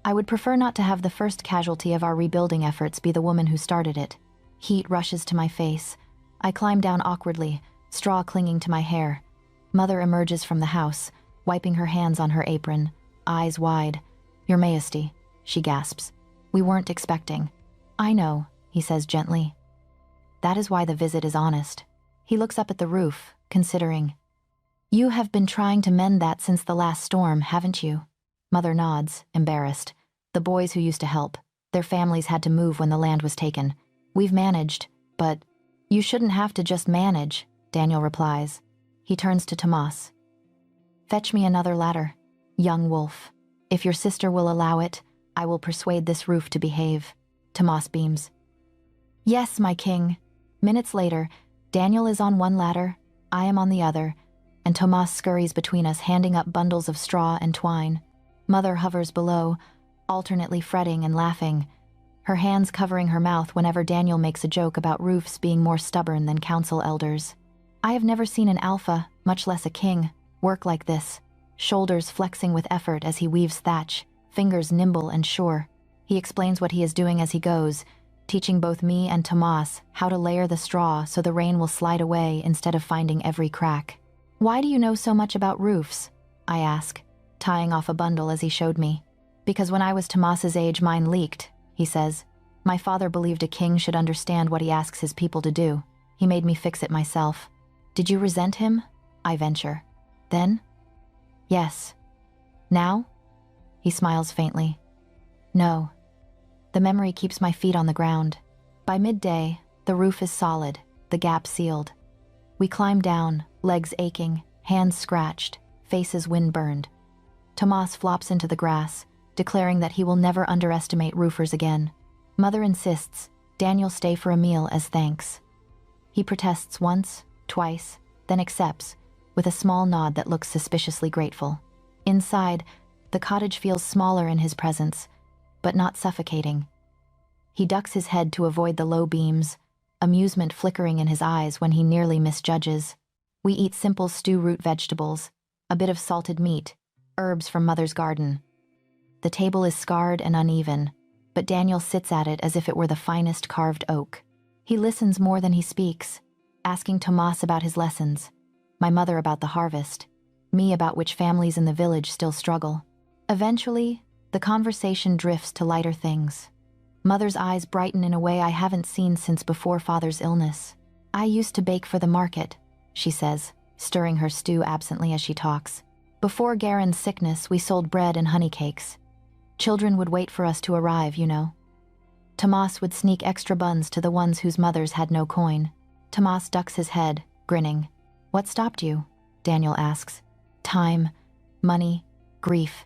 I would prefer not to have the first casualty of our rebuilding efforts be the woman who started it. Heat rushes to my face. I climb down awkwardly, straw clinging to my hair. Mother emerges from the house, wiping her hands on her apron, eyes wide. Your Majesty, she gasps. We weren't expecting. I know, he says gently. That is why the visit is honest. He looks up at the roof, considering. You have been trying to mend that since the last storm, haven't you? Mother nods, embarrassed. The boys who used to help. Their families had to move when the land was taken. We've managed, but you shouldn't have to just manage, Daniel replies. He turns to Tomas. Fetch me another ladder, young wolf. If your sister will allow it, I will persuade this roof to behave. Tomas beams. Yes, my king. Minutes later, Daniel is on one ladder, I am on the other, and Tomas scurries between us, handing up bundles of straw and twine. Mother hovers below, alternately fretting and laughing, her hands covering her mouth whenever Daniel makes a joke about roofs being more stubborn than council elders. I have never seen an alpha, much less a king, work like this, shoulders flexing with effort as he weaves thatch, fingers nimble and sure. He explains what he is doing as he goes, teaching both me and Tomas how to layer the straw so the rain will slide away instead of finding every crack. Why do you know so much about roofs? I ask, tying off a bundle as he showed me. Because when I was Tomas's age, mine leaked, he says. My father believed a king should understand what he asks his people to do. He made me fix it myself. Did you resent him? I venture. Then? Yes. Now? He smiles faintly. No. The memory keeps my feet on the ground. By midday, the roof is solid, the gap sealed. We climb down, legs aching, hands scratched, faces wind-burned. Tomas flops into the grass, declaring that he will never underestimate roofers again. Mother insists Daniel stay for a meal as thanks. He protests once, twice, then accepts, with a small nod that looks suspiciously grateful. Inside, the cottage feels smaller in his presence, but not suffocating. He ducks his head to avoid the low beams, amusement flickering in his eyes when he nearly misjudges. We eat simple stew-root vegetables, a bit of salted meat, herbs from Mother's garden. The table is scarred and uneven, but Daniel sits at it as if it were the finest carved oak. He listens more than he speaks, asking Tomas about his lessons, my mother about the harvest, me about which families in the village still struggle. Eventually, the conversation drifts to lighter things. Mother's eyes brighten in a way I haven't seen since before Father's illness. I used to bake for the market, she says, stirring her stew absently as she talks. Before Garen's sickness, we sold bread and honey cakes. Children would wait for us to arrive, you know. Tomas would sneak extra buns to the ones whose mothers had no coin. Tomas ducks his head, grinning. What stopped you? Daniel asks. Time, money, grief.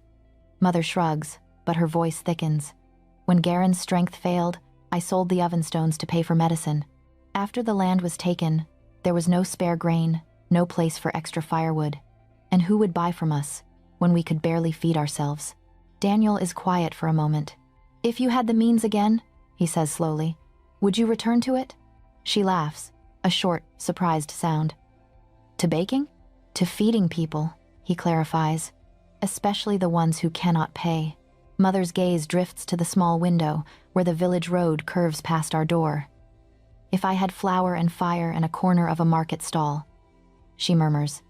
Mother shrugs, but her voice thickens. When Garen's strength failed, I sold the oven stones to pay for medicine. After the land was taken, there was no spare grain, no place for extra firewood. And who would buy from us when we could barely feed ourselves? Daniel is quiet for a moment. If you had the means again, he says slowly, would you return to it? She laughs, a short, surprised sound. To baking? To feeding people, he clarifies, especially the ones who cannot pay. Mother's gaze drifts to the small window where the village road curves past our door. If I had flour and fire and a corner of a market stall, she murmurs,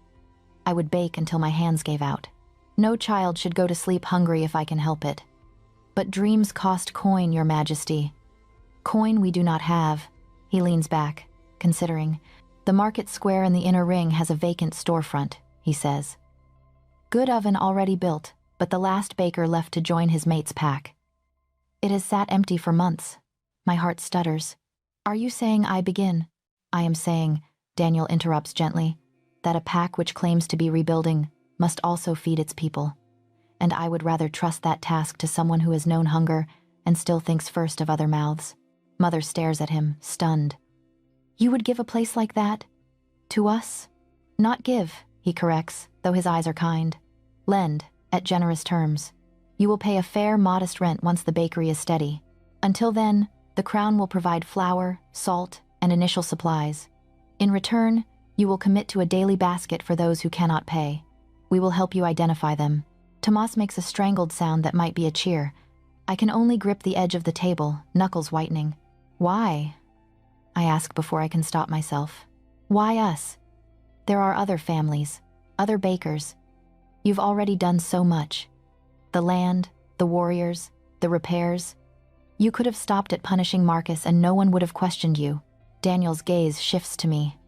I would bake until my hands gave out. No child should go to sleep hungry if I can help it. But dreams cost coin, Your Majesty. Coin we do not have. He leans back, considering. The market square in the inner ring has a vacant storefront, he says. Good oven already built, but the last baker left to join his mate's pack. It has sat empty for months. My heart stutters. Are you saying I begin? I am saying, Daniel interrupts gently, that a pack which claims to be rebuilding must also feed its people. And I would rather trust that task to someone who has known hunger and still thinks first of other mouths. Mother stares at him, stunned. You would give a place like that? To us? Not give, he corrects, though his eyes are kind. Lend, at generous terms. You will pay a fair, modest rent once the bakery is steady. Until then, the Crown will provide flour, salt, and initial supplies. In return, you will commit to a daily basket for those who cannot pay. We will help you identify them. Tomas makes a strangled sound that might be a cheer. I can only grip the edge of the table, knuckles whitening. Why? I ask before I can stop myself. Why us? There are other families, other bakers. You've already done so much. The land, the warriors, the repairs. You could have stopped at punishing Marcus and no one would have questioned you. Daniel's gaze shifts to me.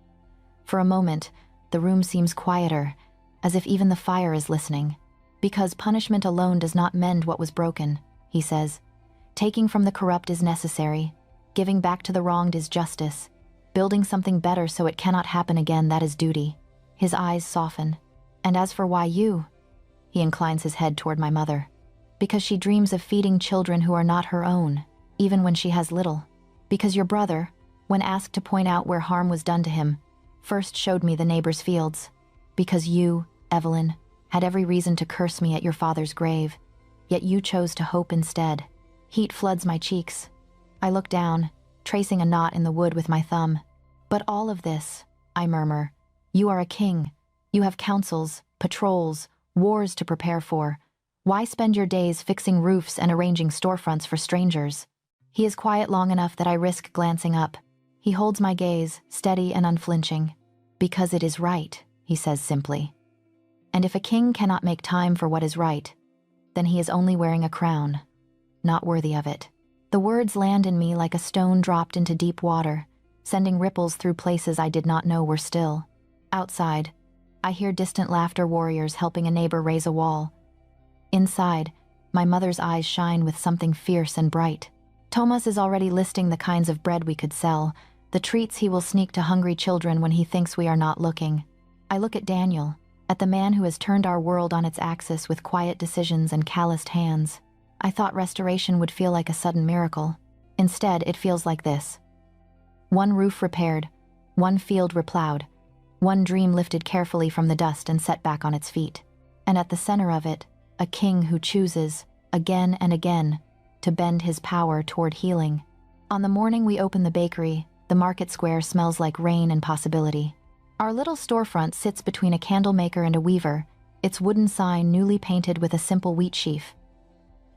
For a moment, the room seems quieter, as if even the fire is listening. Because punishment alone does not mend what was broken, he says. Taking from the corrupt is necessary. Giving back to the wronged is justice. Building something better so it cannot happen again, that is duty. His eyes soften. And as for why you? He inclines his head toward my mother. Because she dreams of feeding children who are not her own, even when she has little. Because your brother, when asked to point out where harm was done to him, first showed me the neighbor's fields. Because you, Evelyn, had every reason to curse me at your father's grave, yet you chose to hope instead. Heat floods my cheeks. I look down, tracing a knot in the wood with my thumb. But all of this, I murmur, you are a king. You have councils, patrols, wars to prepare for. Why spend your days fixing roofs and arranging storefronts for strangers? He is quiet long enough that I risk glancing up. He holds my gaze, steady and unflinching. Because it is right, he says simply. And if a king cannot make time for what is right, then he is only wearing a crown, not worthy of it. The words land in me like a stone dropped into deep water, sending ripples through places I did not know were still. Outside, I hear distant laughter warriors helping a neighbor raise a wall. Inside, my mother's eyes shine with something fierce and bright. Tomas is already listing the kinds of bread we could sell, the treats he will sneak to hungry children when he thinks we are not looking. I look at Daniel, at the man who has turned our world on its axis with quiet decisions and calloused hands. I thought restoration would feel like a sudden miracle. Instead, it feels like this. One roof repaired, one field replowed, one dream lifted carefully from the dust and set back on its feet. And at the center of it, a king who chooses, again and again, to bend his power toward healing. On the morning we open the bakery, the market square smells like rain and possibility. Our little storefront sits between a candle maker and a weaver, its wooden sign newly painted with a simple wheat sheaf.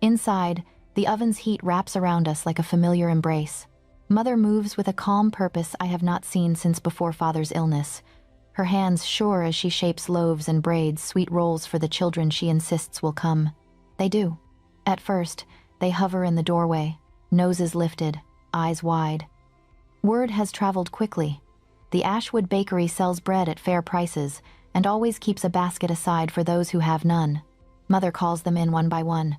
Inside, the oven's heat wraps around us like a familiar embrace. Mother moves with a calm purpose I have not seen since before Father's illness, her hands sure as she shapes loaves and braids sweet rolls for the children she insists will come. They do. At first, they hover in the doorway, noses lifted, eyes wide. Word has traveled quickly. The Ashwood Bakery sells bread at fair prices and always keeps a basket aside for those who have none. Mother calls them in one by one,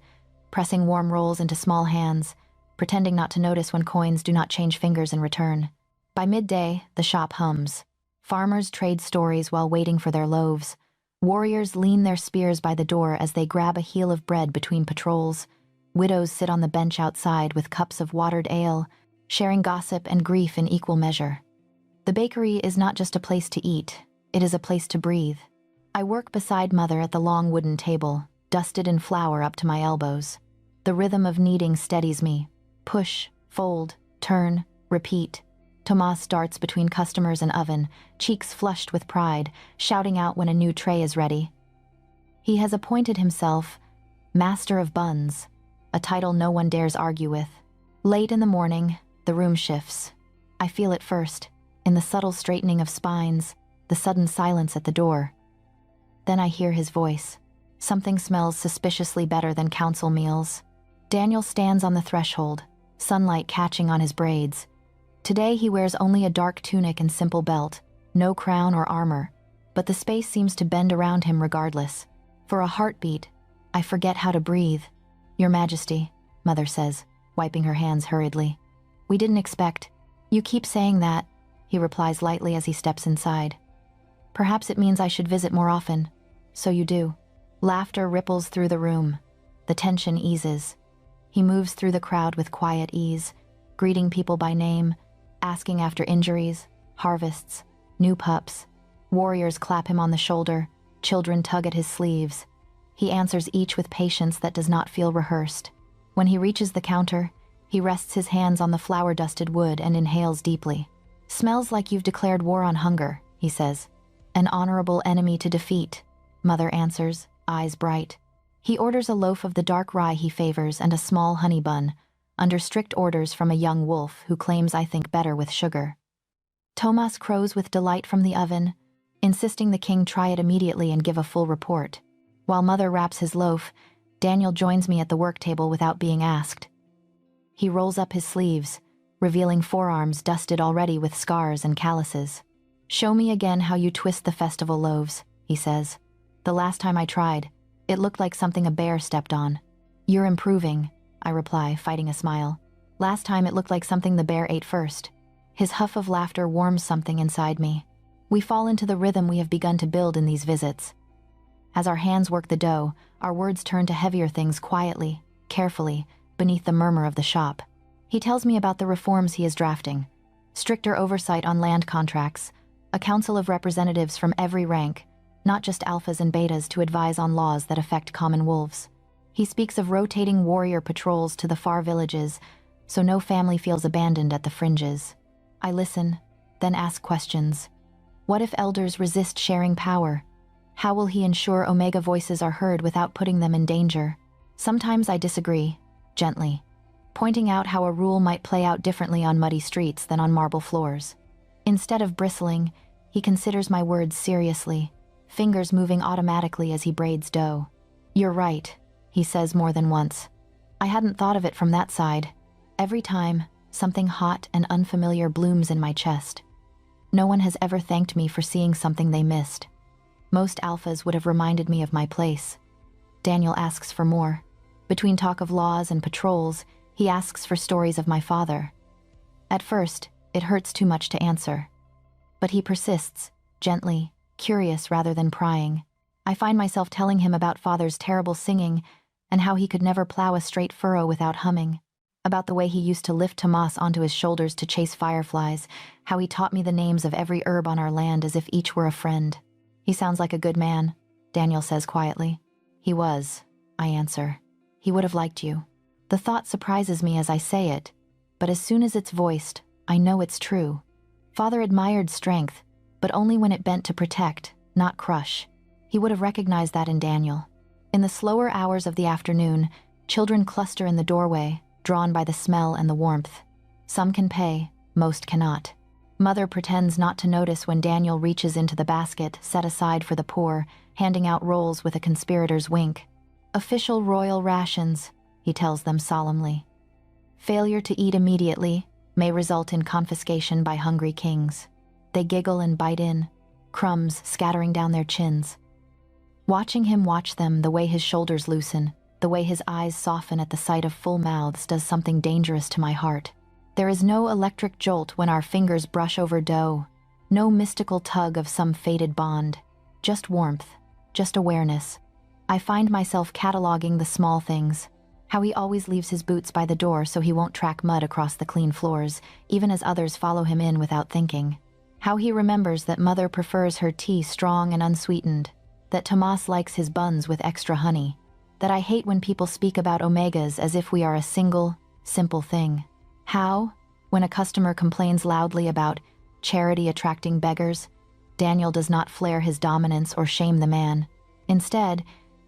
pressing warm rolls into small hands, pretending not to notice when coins do not change fingers in return. By midday, the shop hums. Farmers trade stories while waiting for their loaves. Warriors lean their spears by the door as they grab a heel of bread between patrols. Widows sit on the bench outside with cups of watered ale, sharing gossip and grief in equal measure. The bakery is not just a place to eat, it is a place to breathe. I work beside Mother at the long wooden table, dusted in flour up to my elbows. The rhythm of kneading steadies me. Push, fold, turn, repeat. Tomas darts between customers and oven, cheeks flushed with pride, shouting out when a new tray is ready. He has appointed himself Master of Buns, a title no one dares argue with. Late in the morning, the room shifts. I feel it first, in the subtle straightening of spines, the sudden silence at the door. Then I hear his voice. Something smells suspiciously better than council meals. Daniel stands on the threshold, sunlight catching on his braids. Today he wears only a dark tunic and simple belt, no crown or armor, but the space seems to bend around him regardless. For a heartbeat, I forget how to breathe. Your Majesty, Mother says, wiping her hands hurriedly. We didn't expect. You keep saying that, he replies lightly as he steps inside. Perhaps it means I should visit more often. So you do. Laughter ripples through the room. The tension eases. He moves through the crowd with quiet ease, greeting people by name, asking after injuries, harvests, new pups. Warriors clap him on the shoulder, children tug at his sleeves. He answers each with patience that does not feel rehearsed. When he reaches the counter, he rests his hands on the flour-dusted wood and inhales deeply. Smells like you've declared war on hunger, he says. An honorable enemy to defeat, Mother answers, eyes bright. He orders a loaf of the dark rye he favors and a small honey bun, under strict orders from a young wolf who claims I think better with sugar. Tomas crows with delight from the oven, insisting the king try it immediately and give a full report. While Mother wraps his loaf, Daniel joins me at the work table without being asked. He rolls up his sleeves, revealing forearms dusted already with scars and calluses. Show me again how you twist the festival loaves, he says. The last time I tried, it looked like something a bear stepped on. You're improving, I reply, fighting a smile. Last time it looked like something the bear ate first. His huff of laughter warms something inside me. We fall into the rhythm we have begun to build in these visits. As our hands work the dough, our words turn to heavier things quietly, carefully, beneath the murmur of the shop. He tells me about the reforms he is drafting. Stricter oversight on land contracts, a council of representatives from every rank, not just alphas and betas to advise on laws that affect common wolves. He speaks of rotating warrior patrols to the far villages, so no family feels abandoned at the fringes. I listen, then ask questions. What if elders resist sharing power? How will he ensure Omega voices are heard without putting them in danger? Sometimes I disagree, gently, pointing out how a rule might play out differently on muddy streets than on marble floors. Instead of bristling, he considers my words seriously, fingers moving automatically as he braids dough. You're right, he says more than once. I hadn't thought of it from that side. Every time, something hot and unfamiliar blooms in my chest. No one has ever thanked me for seeing something they missed. Most alphas would have reminded me of my place. Daniel asks for more. Between talk of laws and patrols, he asks for stories of my father. At first, it hurts too much to answer. But he persists, gently, curious rather than prying. I find myself telling him about father's terrible singing and how he could never plow a straight furrow without humming. About the way he used to lift Tomas onto his shoulders to chase fireflies, how he taught me the names of every herb on our land as if each were a friend. He sounds like a good man, Daniel says quietly. He was, I answer. He would have liked you. The thought surprises me as I say it, but as soon as it's voiced, I know it's true. Father admired strength, but only when it bent to protect, not crush. He would have recognized that in Daniel. In the slower hours of the afternoon, children cluster in the doorway, drawn by the smell and the warmth. Some can pay, most cannot. Mother pretends not to notice when Daniel reaches into the basket set aside for the poor, handing out rolls with a conspirator's wink. Official royal rations, he tells them solemnly. Failure to eat immediately may result in confiscation by hungry kings. They giggle and bite in, crumbs scattering down their chins. Watching him watch them, the way his shoulders loosen, the way his eyes soften at the sight of full mouths does something dangerous to my heart. There is no electric jolt when our fingers brush over dough, no mystical tug of some fated bond, just warmth, just awareness. I find myself cataloging the small things, how he always leaves his boots by the door so he won't track mud across the clean floors, even as others follow him in without thinking. How he remembers that Mother prefers her tea strong and unsweetened, that Tomas likes his buns with extra honey, that I hate when people speak about omegas as if we are a single, simple thing. How, when a customer complains loudly about charity attracting beggars, Daniel does not flare his dominance or shame the man. Instead,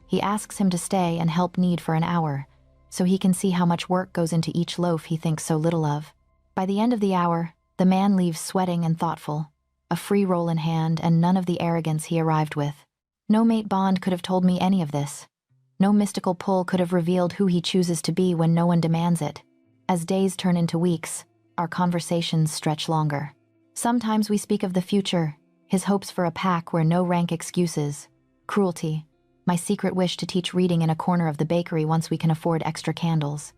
he asks him to stay and help knead for an hour, so he can see how much work goes into each loaf he thinks so little of. By the end of the hour, the man leaves sweating and thoughtful, a free roll in hand and none of the arrogance he arrived with. No mate bond could have told me any of this. No mystical pull could have revealed who he chooses to be when no one demands it. As days turn into weeks, our conversations stretch longer. Sometimes we speak of the future, his hopes for a pack where no rank excuses, cruelty, my secret wish to teach reading in a corner of the bakery once we can afford extra candles.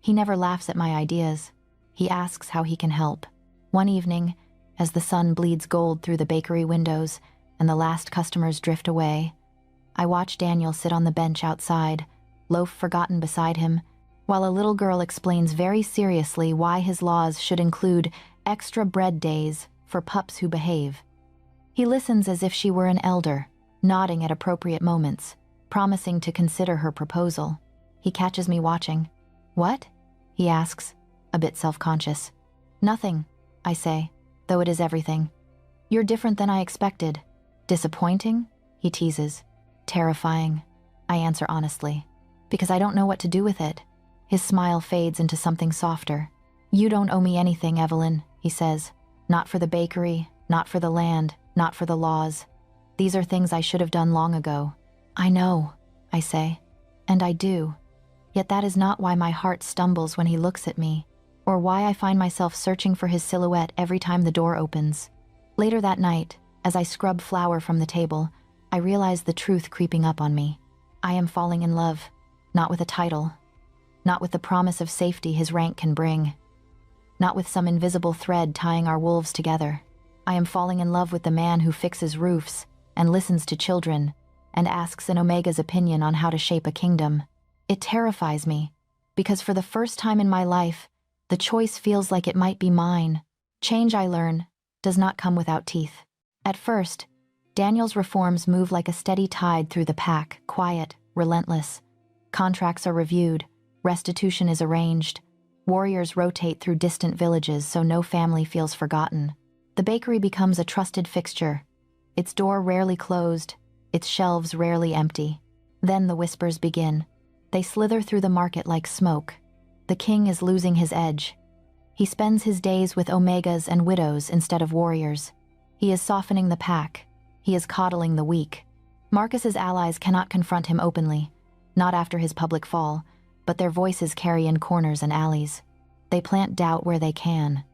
He never laughs at my ideas. He asks how he can help. One evening, as the sun bleeds gold through the bakery windows and the last customers drift away, I watch Daniel sit on the bench outside, loaf forgotten beside him, while a little girl explains very seriously why his laws should include extra bread days for pups who behave. He listens as if she were an elder, nodding at appropriate moments, promising to consider her proposal. He catches me watching. "What?" he asks, a bit self-conscious. "Nothing," I say, though it is everything. "You're different than I expected." "Disappointing?" he teases. "Terrifying," I answer honestly, because I don't know what to do with it. His smile fades into something softer. "You don't owe me anything, Evelyn," he says. "Not for the bakery, not for the land, not for the laws. These are things I should have done long ago." "I know," I say, and I do. Yet that is not why my heart stumbles when he looks at me, or why I find myself searching for his silhouette every time the door opens. Later that night, as I scrub flour from the table, I realize the truth creeping up on me. I am falling in love, not with a title, not with the promise of safety his rank can bring, not with some invisible thread tying our wolves together. I am falling in love with the man who fixes roofs and listens to children and asks an Omega's opinion on how to shape a kingdom. It terrifies me, because for the first time in my life, the choice feels like it might be mine. Change, I learn, does not come without teeth. At first, Daniel's reforms move like a steady tide through the pack, quiet, relentless. Contracts are reviewed, restitution is arranged, warriors rotate through distant villages so no family feels forgotten. The bakery becomes a trusted fixture, its door rarely closed, its shelves rarely empty. Then the whispers begin. They slither through the market like smoke. The king is losing his edge. He spends his days with Omegas and widows instead of warriors. He is softening the pack. He is coddling the weak. Marcus's allies cannot confront him openly, not after his public fall, but their voices carry in corners and alleys. They plant doubt where they can.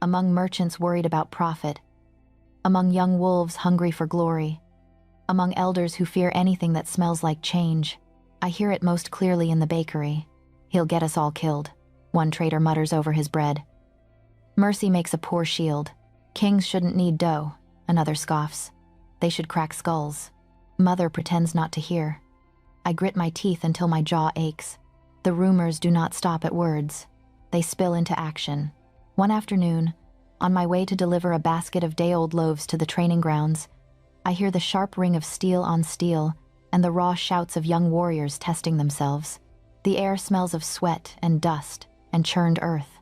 Among merchants worried about profit, among young wolves hungry for glory, among elders who fear anything that smells like change. I hear it most clearly in the bakery. "He'll get us all killed," one trader mutters over his bread. "Mercy makes a poor shield. Kings shouldn't need dough," another scoffs. "They should crack skulls." Mother pretends not to hear. I grit my teeth until my jaw aches. The rumors do not stop at words. They spill into action. One afternoon, on my way to deliver a basket of day-old loaves to the training grounds, I hear the sharp ring of steel on steel and the raw shouts of young warriors testing themselves. The air smells of sweat and dust and churned earth.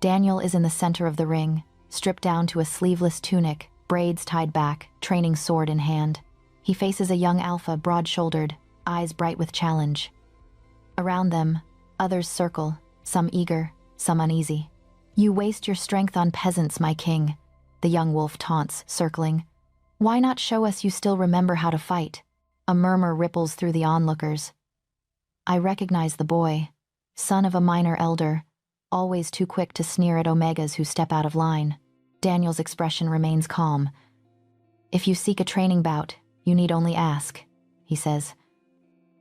Daniel is in the center of the ring, stripped down to a sleeveless tunic, braids tied back, training sword in hand. He faces a young alpha, broad-shouldered, eyes bright with challenge. Around them, others circle, some eager, some uneasy. "You waste your strength on peasants, my king," the young wolf taunts, circling. "Why not show us you still remember how to fight?" A murmur ripples through the onlookers. I recognize the boy, son of a minor elder, always too quick to sneer at Omegas who step out of line. Daniel's expression remains calm. If you seek a training bout, you need only ask, he says.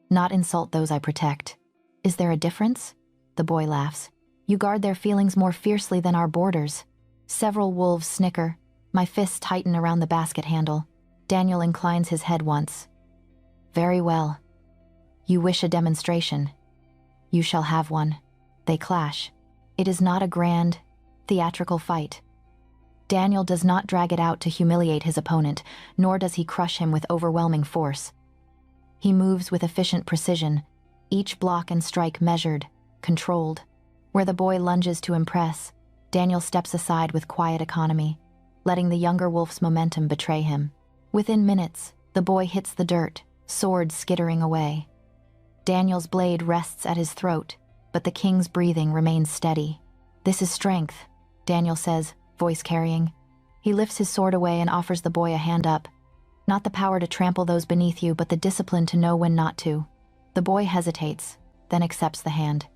Not insult those I protect. Is there a difference? The boy laughs. You guard their feelings more fiercely than our borders. Several wolves snicker. My fists tighten around the basket handle. Daniel inclines his head once. Very well. You wish a demonstration. You shall have one. They clash. It is not a grand, theatrical fight. Daniel does not drag it out to humiliate his opponent, nor does he crush him with overwhelming force. He moves with efficient precision, each block and strike measured, controlled. Where the boy lunges to impress, Daniel steps aside with quiet economy, letting the younger wolf's momentum betray him. Within minutes, the boy hits the dirt, sword skittering away. Daniel's blade rests at his throat, but the king's breathing remains steady. This is strength, Daniel says, voice carrying. He lifts his sword away and offers the boy a hand up. Not the power to trample those beneath you, but the discipline to know when not to. The boy hesitates, then accepts the hand.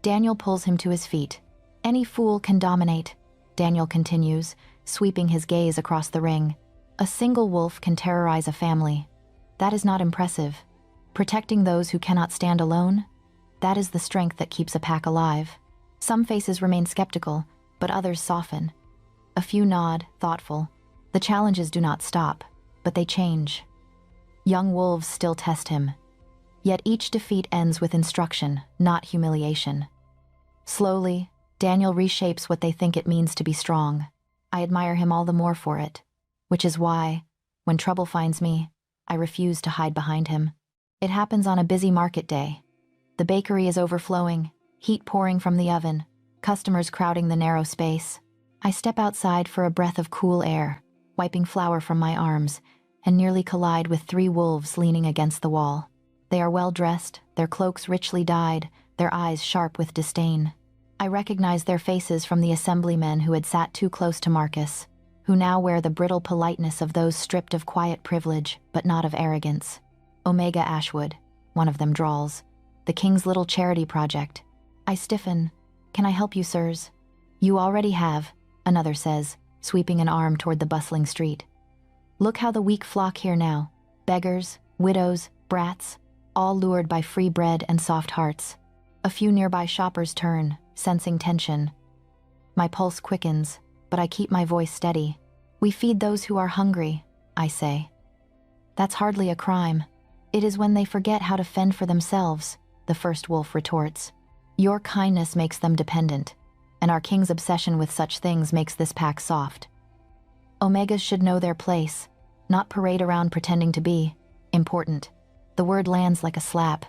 Daniel pulls him to his feet. Any fool can dominate, Daniel continues, sweeping his gaze across the ring. A single wolf can terrorize a family. That is not impressive. Protecting those who cannot stand alone? That is the strength that keeps a pack alive. Some faces remain skeptical, but others soften. A few nod, thoughtful. The challenges do not stop, but they change. Young wolves still test him. Yet each defeat ends with instruction, not humiliation. Slowly, Daniel reshapes what they think it means to be strong. I admire him all the more for it, which is why, when trouble finds me, I refuse to hide behind him. It happens on a busy market day. The bakery is overflowing, heat pouring from the oven, customers crowding the narrow space. I step outside for a breath of cool air, wiping flour from my arms, and nearly collide with 3 wolves leaning against the wall. They are well dressed, their cloaks richly dyed, their eyes sharp with disdain. I recognize their faces from the assemblymen who had sat too close to Marcus, who now wear the brittle politeness of those stripped of quiet privilege, but not of arrogance. Omega Ashwood, one of them drawls. The king's little charity project. I stiffen. Can I help you, sirs? You already have, another says, sweeping an arm toward the bustling street. Look how the weak flock here now. Beggars, widows, brats, all lured by free bread and soft hearts. A few nearby shoppers turn, sensing tension. My pulse quickens, but I keep my voice steady. We feed those who are hungry, I say. That's hardly a crime. It is when they forget how to fend for themselves, the first wolf retorts. Your kindness makes them dependent, and our king's obsession with such things makes this pack soft. Omegas should know their place, not parade around pretending to be important. The word lands like a slap.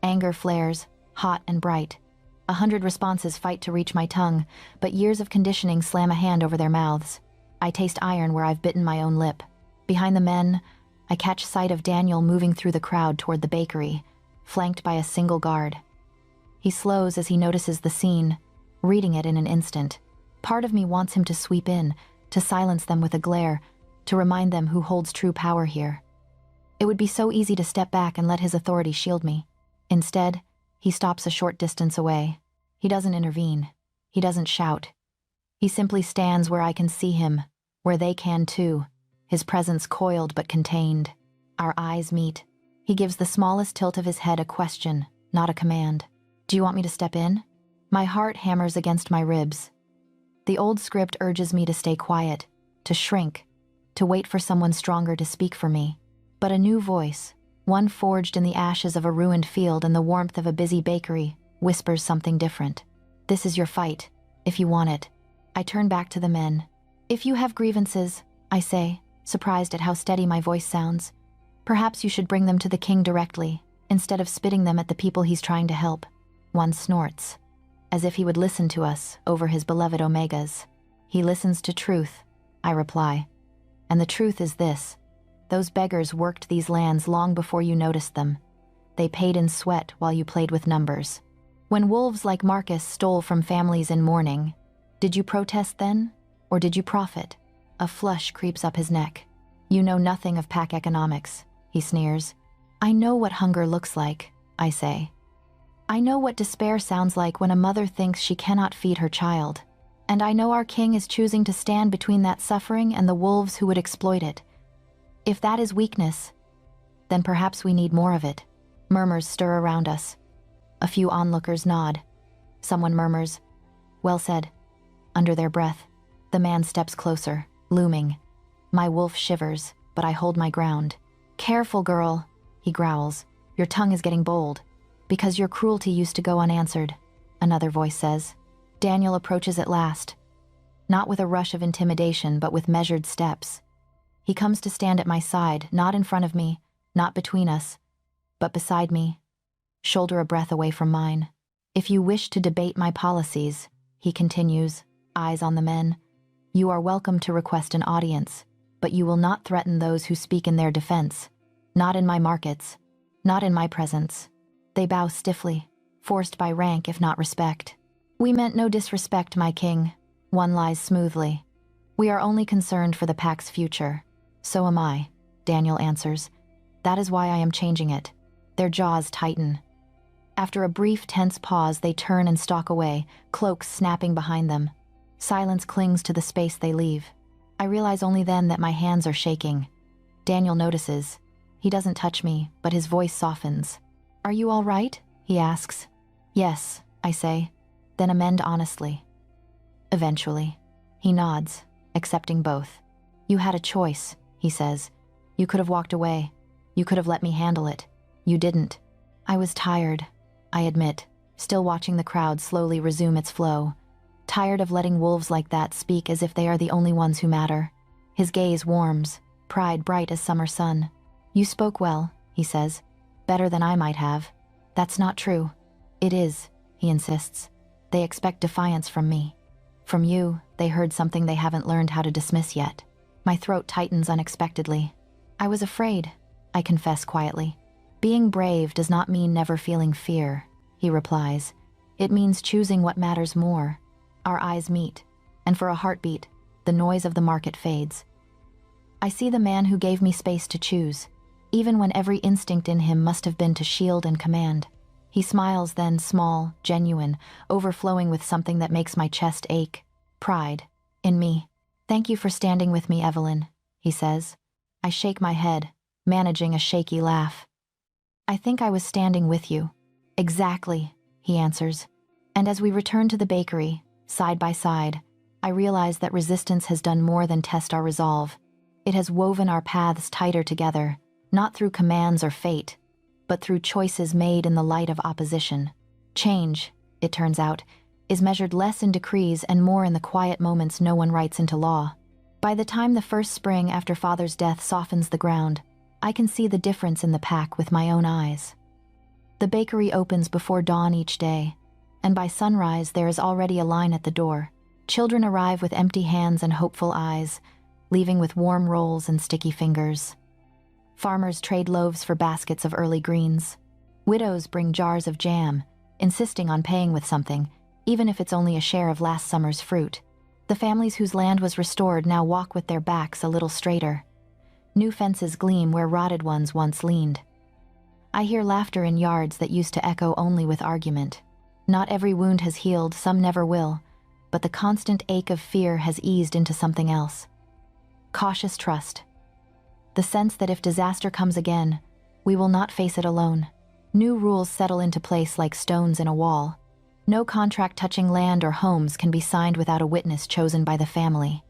Anger flares, hot and bright. 100 responses fight to reach my tongue, but years of conditioning slam a hand over their mouths. I taste iron where I've bitten my own lip. Behind the men, I catch sight of Daniel moving through the crowd toward the bakery, flanked by a single guard. He slows as he notices the scene, reading it in an instant. Part of me wants him to sweep in, to silence them with a glare, to remind them who holds true power here. It would be so easy to step back and let his authority shield me. Instead, he stops a short distance away. He doesn't intervene. He doesn't shout. He simply stands where I can see him, where they can too, his presence coiled but contained. Our eyes meet. He gives the smallest tilt of his head a question, not a command. Do you want me to step in? My heart hammers against my ribs. The old script urges me to stay quiet, to shrink, to wait for someone stronger to speak for me. But a new voice, one forged in the ashes of a ruined field and the warmth of a busy bakery, whispers something different. This is your fight, if you want it. I turn back to the men. If you have grievances, I say, surprised at how steady my voice sounds, perhaps you should bring them to the king directly, instead of spitting them at the people he's trying to help. One snorts, as if he would listen to us over his beloved Omegas. He listens to truth, I reply. And the truth is this. Those beggars worked these lands long before you noticed them. They paid in sweat while you played with numbers. When wolves like Marcus stole from families in mourning, did you protest then, or did you profit? A flush creeps up his neck. You know nothing of pack economics, he sneers. I know what hunger looks like, I say. I know what despair sounds like when a mother thinks she cannot feed her child. And I know our king is choosing to stand between that suffering and the wolves who would exploit it. If that is weakness, then perhaps we need more of it. Murmurs stir around us. A few onlookers nod. Someone murmurs, "Well said," under their breath. The man steps closer, looming. My wolf shivers, but I hold my ground. "Careful, girl," he growls. "Your tongue is getting bold. Because your cruelty used to go unanswered," another voice says. Daniel approaches at last, not with a rush of intimidation, but with measured steps. He comes to stand at my side, not in front of me, not between us, but beside me, shoulder a breath away from mine. "If you wish to debate my policies," he continues, eyes on the men, "you are welcome to request an audience, but you will not threaten those who speak in their defense. Not in my markets, not in my presence." They bow stiffly, forced by rank if not respect. "We meant no disrespect, my king," one lies smoothly. "We are only concerned for the pack's future." "So am I," Daniel answers. "That is why I am changing it." Their jaws tighten. After a brief, tense pause, they turn and stalk away, cloaks snapping behind them. Silence clings to the space they leave. I realize only then that my hands are shaking. Daniel notices. He doesn't touch me, but his voice softens. "Are you all right?" he asks. "Yes," I say. "Then amend honestly." "Eventually." He nods, accepting both. "You had a choice," he says. "You could have walked away. You could have let me handle it. You didn't." "I was tired," I admit, still watching the crowd slowly resume its flow. Tired of letting wolves like that speak as if they are the only ones who matter. His gaze warms, pride bright as summer sun. "You spoke well," he says. "Better than I might have." "That's not true." "It is," he insists. "They expect defiance from me. From you, they heard something they haven't learned how to dismiss yet." My throat tightens unexpectedly. "I was afraid," I confess quietly. "Being brave does not mean never feeling fear," he replies. "It means choosing what matters more." Our eyes meet, and for a heartbeat, the noise of the market fades. I see the man who gave me space to choose, even when every instinct in him must have been to shield and command. He smiles then, small, genuine, overflowing with something that makes my chest ache. Pride. In me. "Thank you for standing with me, Evelyn," he says. I shake my head, managing a shaky laugh. "I think I was standing with you." "Exactly," he answers. And as we return to the bakery, side by side, I realize that resistance has done more than test our resolve. It has woven our paths tighter together, not through commands or fate, but through choices made in the light of opposition. Change, it turns out, is measured less in decrees and more in the quiet moments no one writes into law. By the time the first spring after Father's death softens the ground, I can see the difference in the pack with my own eyes. The bakery opens before dawn each day, and by sunrise there is already a line at the door. Children arrive with empty hands and hopeful eyes, leaving with warm rolls and sticky fingers. Farmers trade loaves for baskets of early greens. Widows bring jars of jam, insisting on paying with something, even if it's only a share of last summer's fruit. The families whose land was restored now walk with their backs a little straighter. New fences gleam where rotted ones once leaned. I hear laughter in yards that used to echo only with argument. Not every wound has healed, some never will, but the constant ache of fear has eased into something else. Cautious trust. The sense that if disaster comes again, we will not face it alone. New rules settle into place like stones in a wall. No contract touching land or homes can be signed without a witness chosen by the family.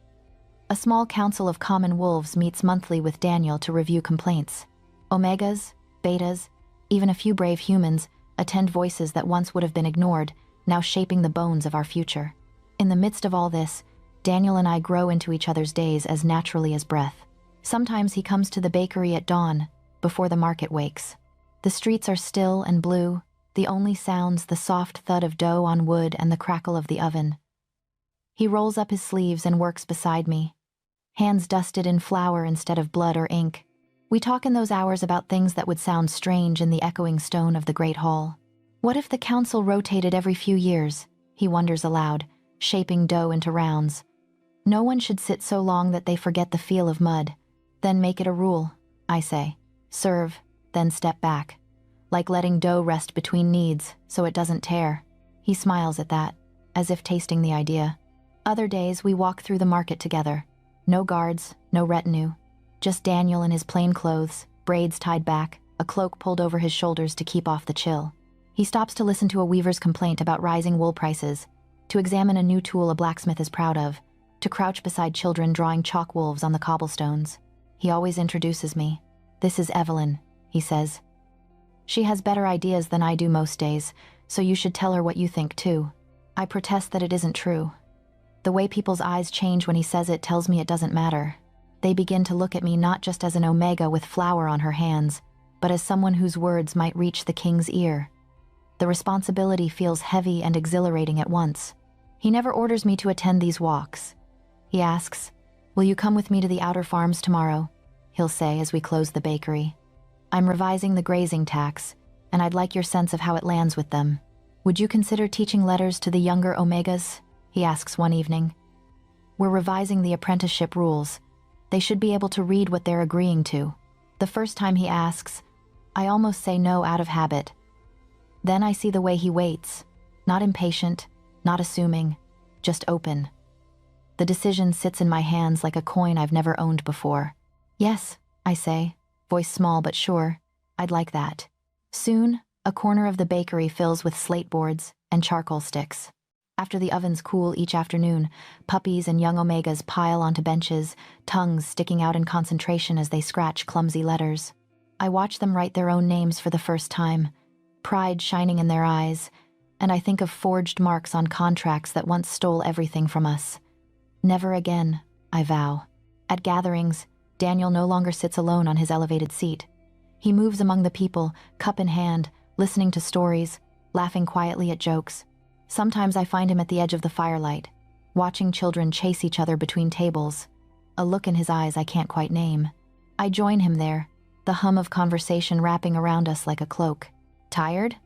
A small council of common wolves meets monthly with Daniel to review complaints. Omegas, betas, even a few brave humans attend, voices that once would have been ignored, now shaping the bones of our future. In the midst of all this, Daniel and I grow into each other's days as naturally as breath. Sometimes he comes to the bakery at dawn, before the market wakes. The streets are still and blue, the only sounds the soft thud of dough on wood and the crackle of the oven. He rolls up his sleeves and works beside me, hands dusted in flour instead of blood or ink. We talk in those hours about things that would sound strange in the echoing stone of the great hall. What if the council rotated every few years? He wonders aloud, shaping dough into rounds. No one should sit so long that they forget the feel of mud. Then make it a rule, I say. Serve, then step back. Like letting dough rest between kneads, so it doesn't tear. He smiles at that, as if tasting the idea. Other days, we walk through the market together. No guards, no retinue. Just Daniel in his plain clothes, braids tied back, a cloak pulled over his shoulders to keep off the chill. He stops to listen to a weaver's complaint about rising wool prices, to examine a new tool a blacksmith is proud of, to crouch beside children drawing chalk wolves on the cobblestones. He always introduces me. "This is Evelyn," he says. "She has better ideas than I do most days, so you should tell her what you think too." I protest that it isn't true. The way people's eyes change when he says it tells me it doesn't matter. They begin to look at me not just as an omega with flour on her hands, but as someone whose words might reach the king's ear. The responsibility feels heavy and exhilarating at once. He never orders me to attend these walks. He asks, "Will you come with me to the outer farms tomorrow?" He'll say as we close the bakery. "I'm revising the grazing tax, and I'd like your sense of how it lands with them. Would you consider teaching letters to the younger omegas?" He asks one evening. "We're revising the apprenticeship rules. They should be able to read what they're agreeing to." The first time he asks, I almost say no out of habit. Then I see the way he waits, not impatient, not assuming, just open. The decision sits in my hands like a coin I've never owned before. "Yes," I say, voice small but sure, "I'd like that." Soon, a corner of the bakery fills with slate boards and charcoal sticks. After the ovens cool each afternoon, puppies and young omegas pile onto benches, tongues sticking out in concentration as they scratch clumsy letters. I watch them write their own names for the first time, pride shining in their eyes, and I think of forged marks on contracts that once stole everything from us. Never again, I vow. At gatherings, Daniel no longer sits alone on his elevated seat. He moves among the people, cup in hand, listening to stories, laughing quietly at jokes. Sometimes I find him at the edge of the firelight, watching children chase each other between tables, a look in his eyes I can't quite name. I join him there, the hum of conversation wrapping around us like a cloak. "Tired?"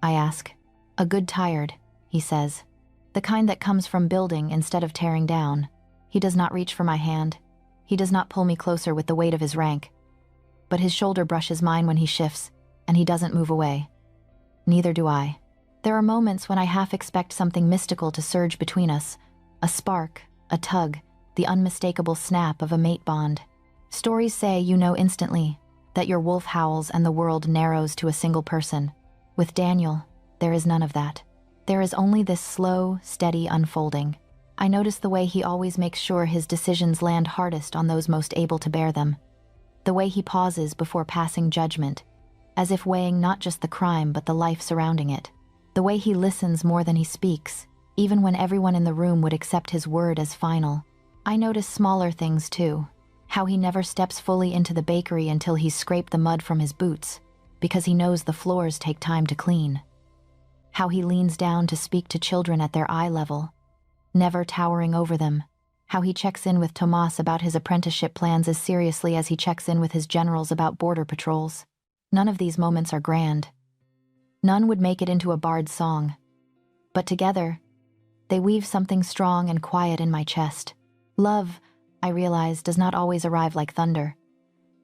I ask. "A good tired," he says. The kind that comes from building instead of tearing down. He does not reach for my hand. He does not pull me closer with the weight of his rank. But his shoulder brushes mine when he shifts, and he doesn't move away. Neither do I. There are moments when I half expect something mystical to surge between us. A spark, a tug, the unmistakable snap of a mate bond. Stories say you know instantly, that your wolf howls and the world narrows to a single person. With Daniel, there is none of that. There is only this slow, steady unfolding. I notice the way he always makes sure his decisions land hardest on those most able to bear them. The way he pauses before passing judgment, as if weighing not just the crime but the life surrounding it. The way he listens more than he speaks, even when everyone in the room would accept his word as final. I notice smaller things too. How he never steps fully into the bakery until he's scraped the mud from his boots, because he knows the floors take time to clean. How he leans down to speak to children at their eye level, never towering over them. How he checks in with Tomas about his apprenticeship plans as seriously as he checks in with his generals about border patrols. None of these moments are grand. None would make it into a bard's song. But together, they weave something strong and quiet in my chest. Love, I realize, does not always arrive like thunder.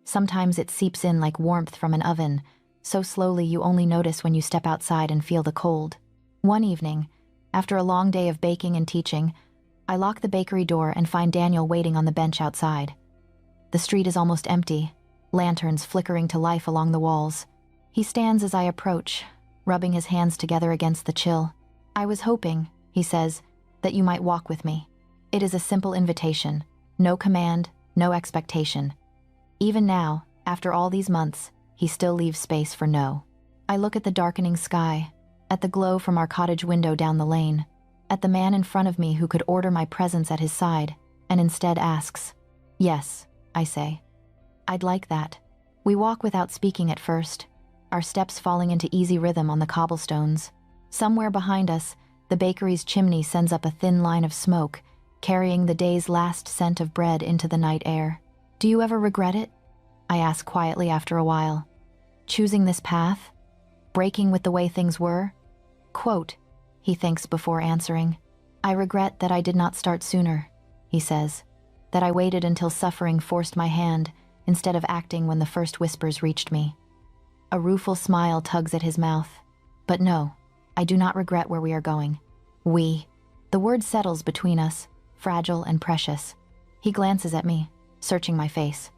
Sometimes it seeps in like warmth from an oven, so slowly you only notice when you step outside and feel the cold. One evening, after a long day of baking and teaching, I lock the bakery door and find Daniel waiting on the bench outside. The street is almost empty, lanterns flickering to life along the walls. He stands as I approach, rubbing his hands together against the chill. "I was hoping," he says, "that you might walk with me." It is a simple invitation, no command, no expectation. Even now, after all these months, he still leaves space for no. I look at the darkening sky, at the glow from our cottage window down the lane, at the man in front of me who could order my presence at his side, and instead asks. "Yes," I say. "I'd like that." We walk without speaking at first, our steps falling into easy rhythm on the cobblestones. Somewhere behind us, the bakery's chimney sends up a thin line of smoke, carrying the day's last scent of bread into the night air. "Do you ever regret it?" I ask quietly after a while. "Choosing this path? Breaking with the way things were?" "Quote," he thinks before answering. "I regret that I did not start sooner," he says, "that I waited until suffering forced my hand instead of acting when the first whispers reached me." A rueful smile tugs at his mouth. "But no, I do not regret where we are going. We." The word settles between us, fragile and precious. He glances at me, searching my face.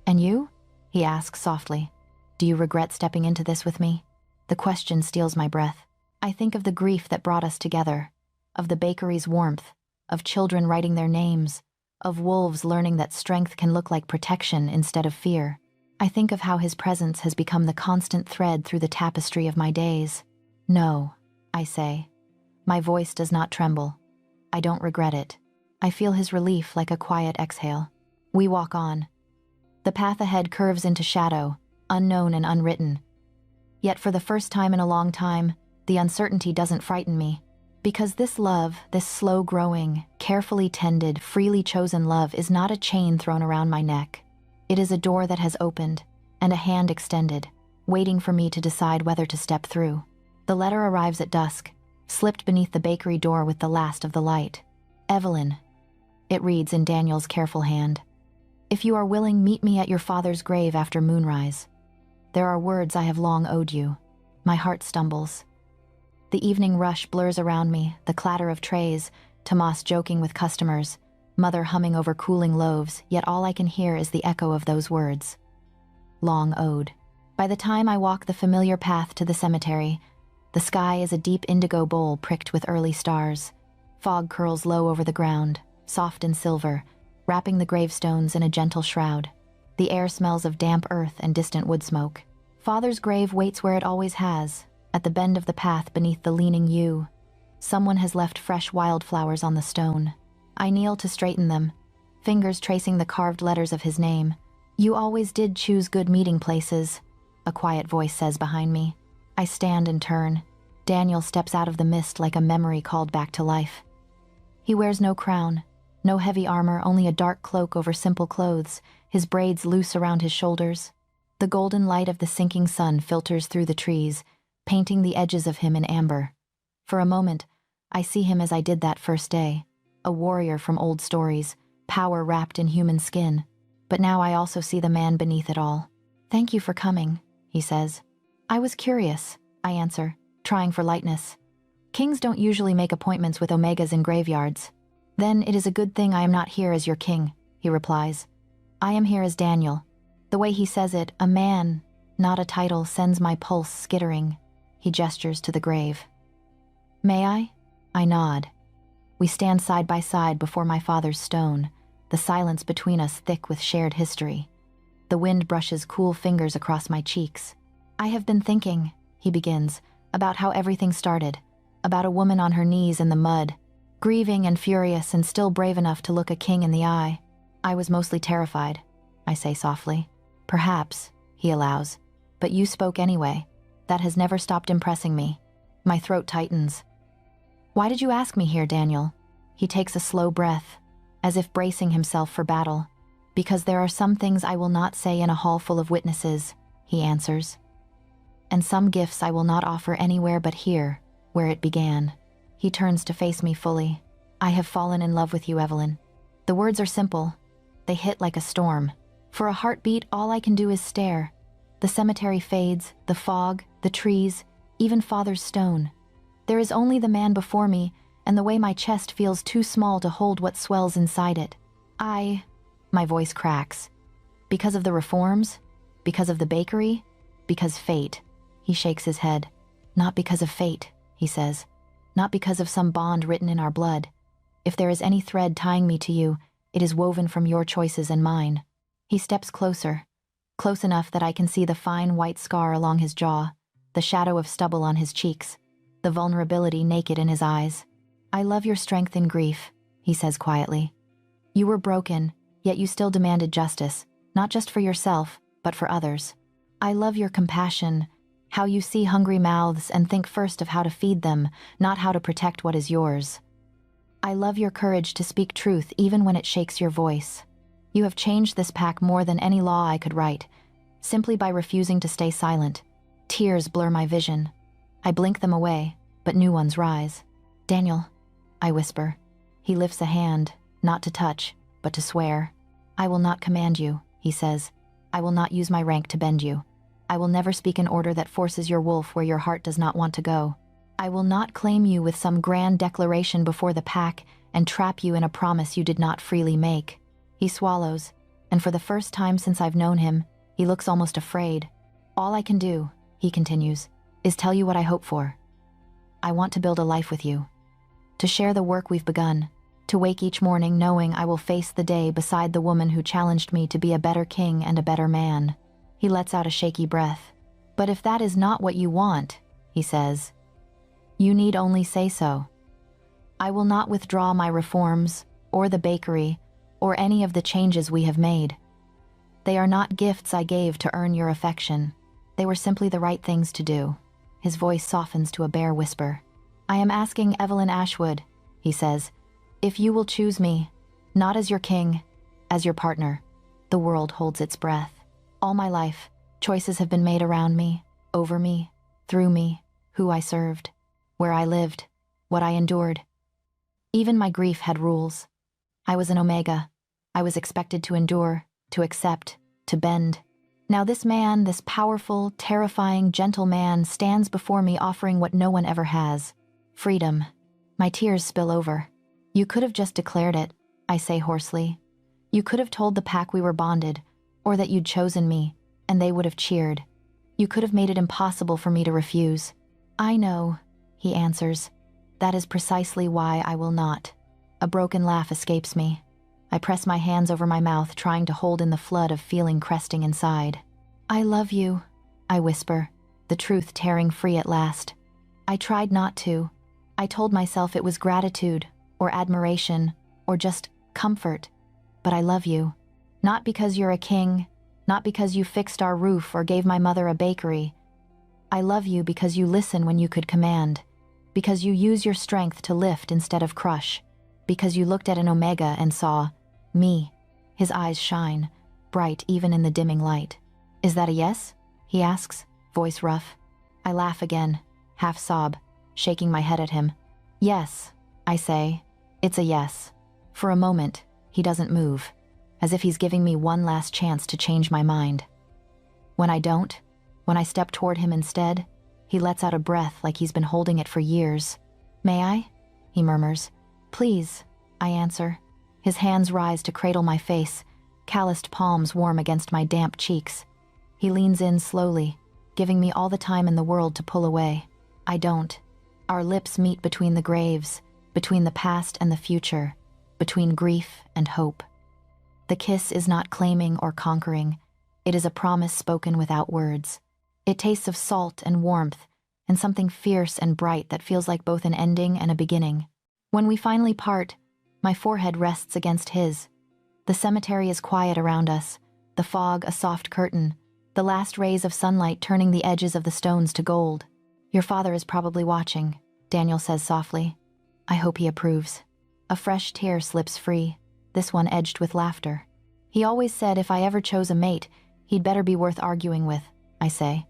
"And you?" he asks softly. "Do you regret stepping into this with me?" The question steals my breath. I think of the grief that brought us together, of the bakery's warmth, of children writing their names, of wolves learning that strength can look like protection instead of fear. I think of how his presence has become the constant thread through the tapestry of my days. "No," I say. My voice does not tremble. I don't regret it. I feel his relief like a quiet exhale. We walk on. The path ahead curves into shadow, unknown and unwritten. Yet for the first time in a long time, the uncertainty doesn't frighten me. Because this love, this slow-growing, carefully tended, freely chosen love is not a chain thrown around my neck. It is a door that has opened, and a hand extended, waiting for me to decide whether to step through. The letter arrives at dusk, slipped beneath the bakery door with the last of the light. "Evelyn," it reads in Daniel's careful hand. "If you are willing, meet me at your father's grave after moonrise. There are words I have long owed you." My heart stumbles. The evening rush blurs around me, the clatter of trays, Tomas joking with customers, Mother humming over cooling loaves, yet all I can hear is the echo of those words. Long owed. By the time I walk the familiar path to the cemetery, the sky is a deep indigo bowl pricked with early stars. Fog curls low over the ground, soft and silver, wrapping the gravestones in a gentle shroud. The air smells of damp earth and distant wood smoke. Father's grave waits where it always has, at the bend of the path beneath the leaning yew. Someone has left fresh wildflowers on the stone. I kneel to straighten them, fingers tracing the carved letters of his name. "You always did choose good meeting places," a quiet voice says behind me. I stand and turn. Daniel steps out of the mist like a memory called back to life. He wears no crown, no heavy armor, only a dark cloak over simple clothes, his braids loose around his shoulders. The golden light of the sinking sun filters through the trees, painting the edges of him in amber. For a moment, I see him as I did that first day, a warrior from old stories, power wrapped in human skin. But now I also see the man beneath it all. "Thank you for coming," he says. "I was curious," I answer, trying for lightness. "Kings don't usually make appointments with omegas in graveyards." "Then it is a good thing I am not here as your king," he replies. "I am here as Daniel." The way he says it, a man, not a title, sends my pulse skittering. He gestures to the grave. "May I?" I nod. We stand side by side before my father's stone, the silence between us thick with shared history. The wind brushes cool fingers across my cheeks. "I have been thinking," he begins, "about how everything started, about a woman on her knees in the mud, grieving and furious and still brave enough to look a king in the eye. I was mostly terrified," I say softly. "Perhaps," he allows, "but you spoke anyway. That has never stopped impressing me." My throat tightens. "Why did you ask me here, Daniel?" He takes a slow breath, as if bracing himself for battle. "Because there are some things I will not say in a hall full of witnesses," he answers. "And some gifts I will not offer anywhere but here, where it began." He turns to face me fully. "I have fallen in love with you, Evelyn." The words are simple. They hit like a storm. For a heartbeat, all I can do is stare. The cemetery fades, the fog, the trees, even Father's stone. There is only the man before me, and the way my chest feels too small to hold what swells inside it. My voice cracks. Because of the reforms? Because of the bakery? Because fate. He shakes his head. "Not because of fate," he says. "Not because of some bond written in our blood. If there is any thread tying me to you, it is woven from your choices and mine." He steps closer, close enough that I can see the fine white scar along his jaw, the shadow of stubble on his cheeks, the vulnerability naked in his eyes. "I love your strength in grief," he says quietly. "You were broken, yet you still demanded justice, not just for yourself, but for others. I love your compassion, how you see hungry mouths and think first of how to feed them, not how to protect what is yours. I love your courage to speak truth even when it shakes your voice. You have changed this pack more than any law I could write, simply by refusing to stay silent. Tears blur my vision. I blink them away, but new ones rise. "Daniel," I whisper. He lifts a hand, not to touch, but to swear. "I will not command you," he says. "I will not use my rank to bend you. I will never speak an order that forces your wolf where your heart does not want to go. I will not claim you with some grand declaration before the pack, and trap you in a promise you did not freely make. He swallows, and for the first time since I've known him, he looks almost afraid. All I can do, he continues, is tell you what I hope for. I want to build a life with you. To share the work we've begun. To wake each morning knowing I will face the day beside the woman who challenged me to be a better king and a better man. He lets out a shaky breath. But if that is not what you want, he says, you need only say so. I will not withdraw my reforms, or the bakery, or any of the changes we have made. They are not gifts I gave to earn your affection. They were simply the right things to do. His voice softens to a bare whisper. I am asking Evelyn Ashwood, he says, if you will choose me, not as your king, as your partner. The world holds its breath. All my life, choices have been made around me, over me, through me, who I served, where I lived, what I endured. Even my grief had rules. I was an omega. I was expected to endure, to accept, to bend. Now this man, this powerful, terrifying, gentle man, stands before me offering what no one ever has. Freedom. My tears spill over. You could have just declared it, I say hoarsely. You could have told the pack we were bonded, or that you'd chosen me, and they would have cheered. You could have made it impossible for me to refuse. I know, he answers. That is precisely why I will not. A broken laugh escapes me. I press my hands over my mouth, trying to hold in the flood of feeling cresting inside. I love you, I whisper, the truth tearing free at last. I tried not to. I told myself it was gratitude, or admiration, or just comfort. But I love you. Not because you're a king, not because you fixed our roof or gave my mother a bakery. I love you because you listen when you could command, because you use your strength to lift instead of crush, because you looked at an omega and saw me. His eyes shine, bright even in the dimming light. Is that a yes? He asks, voice rough. I laugh again, half sob, shaking my head at him. Yes, I say. It's a yes. For a moment, he doesn't move, as if he's giving me one last chance to change my mind. When I don't, when I step toward him instead, he lets out a breath like he's been holding it for years. May I? He murmurs. Please, I answer. His hands rise to cradle my face, calloused palms warm against my damp cheeks. He leans in slowly, giving me all the time in the world to pull away. I don't. Our lips meet between the graves, between the past and the future, between grief and hope. The kiss is not claiming or conquering. It is a promise spoken without words. It tastes of salt and warmth, and something fierce and bright that feels like both an ending and a beginning. When we finally part, my forehead rests against his. The cemetery is quiet around us, the fog a soft curtain, the last rays of sunlight turning the edges of the stones to gold. Your father is probably watching, Daniel says softly. I hope he approves. A fresh tear slips free, this one edged with laughter. He always said if I ever chose a mate, he'd better be worth arguing with, I say.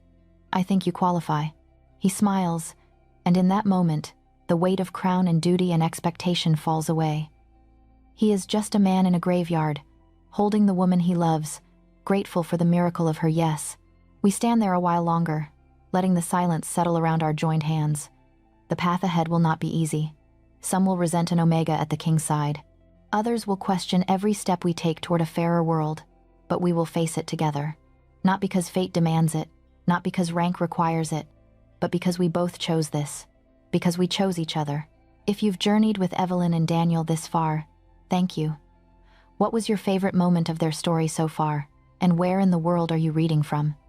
I think you qualify. He smiles, and in that moment, the weight of crown and duty and expectation falls away. He is just a man in a graveyard, holding the woman he loves, grateful for the miracle of her yes. We stand there a while longer, letting the silence settle around our joined hands. The path ahead will not be easy. Some will resent an omega at the king's side. Others will question every step we take toward a fairer world, but we will face it together. Not because fate demands it, not because rank requires it, but because we both chose this, because we chose each other. If you've journeyed with Evelyn and Daniel this far, thank you. What was your favorite moment of their story so far, and where in the world are you reading from?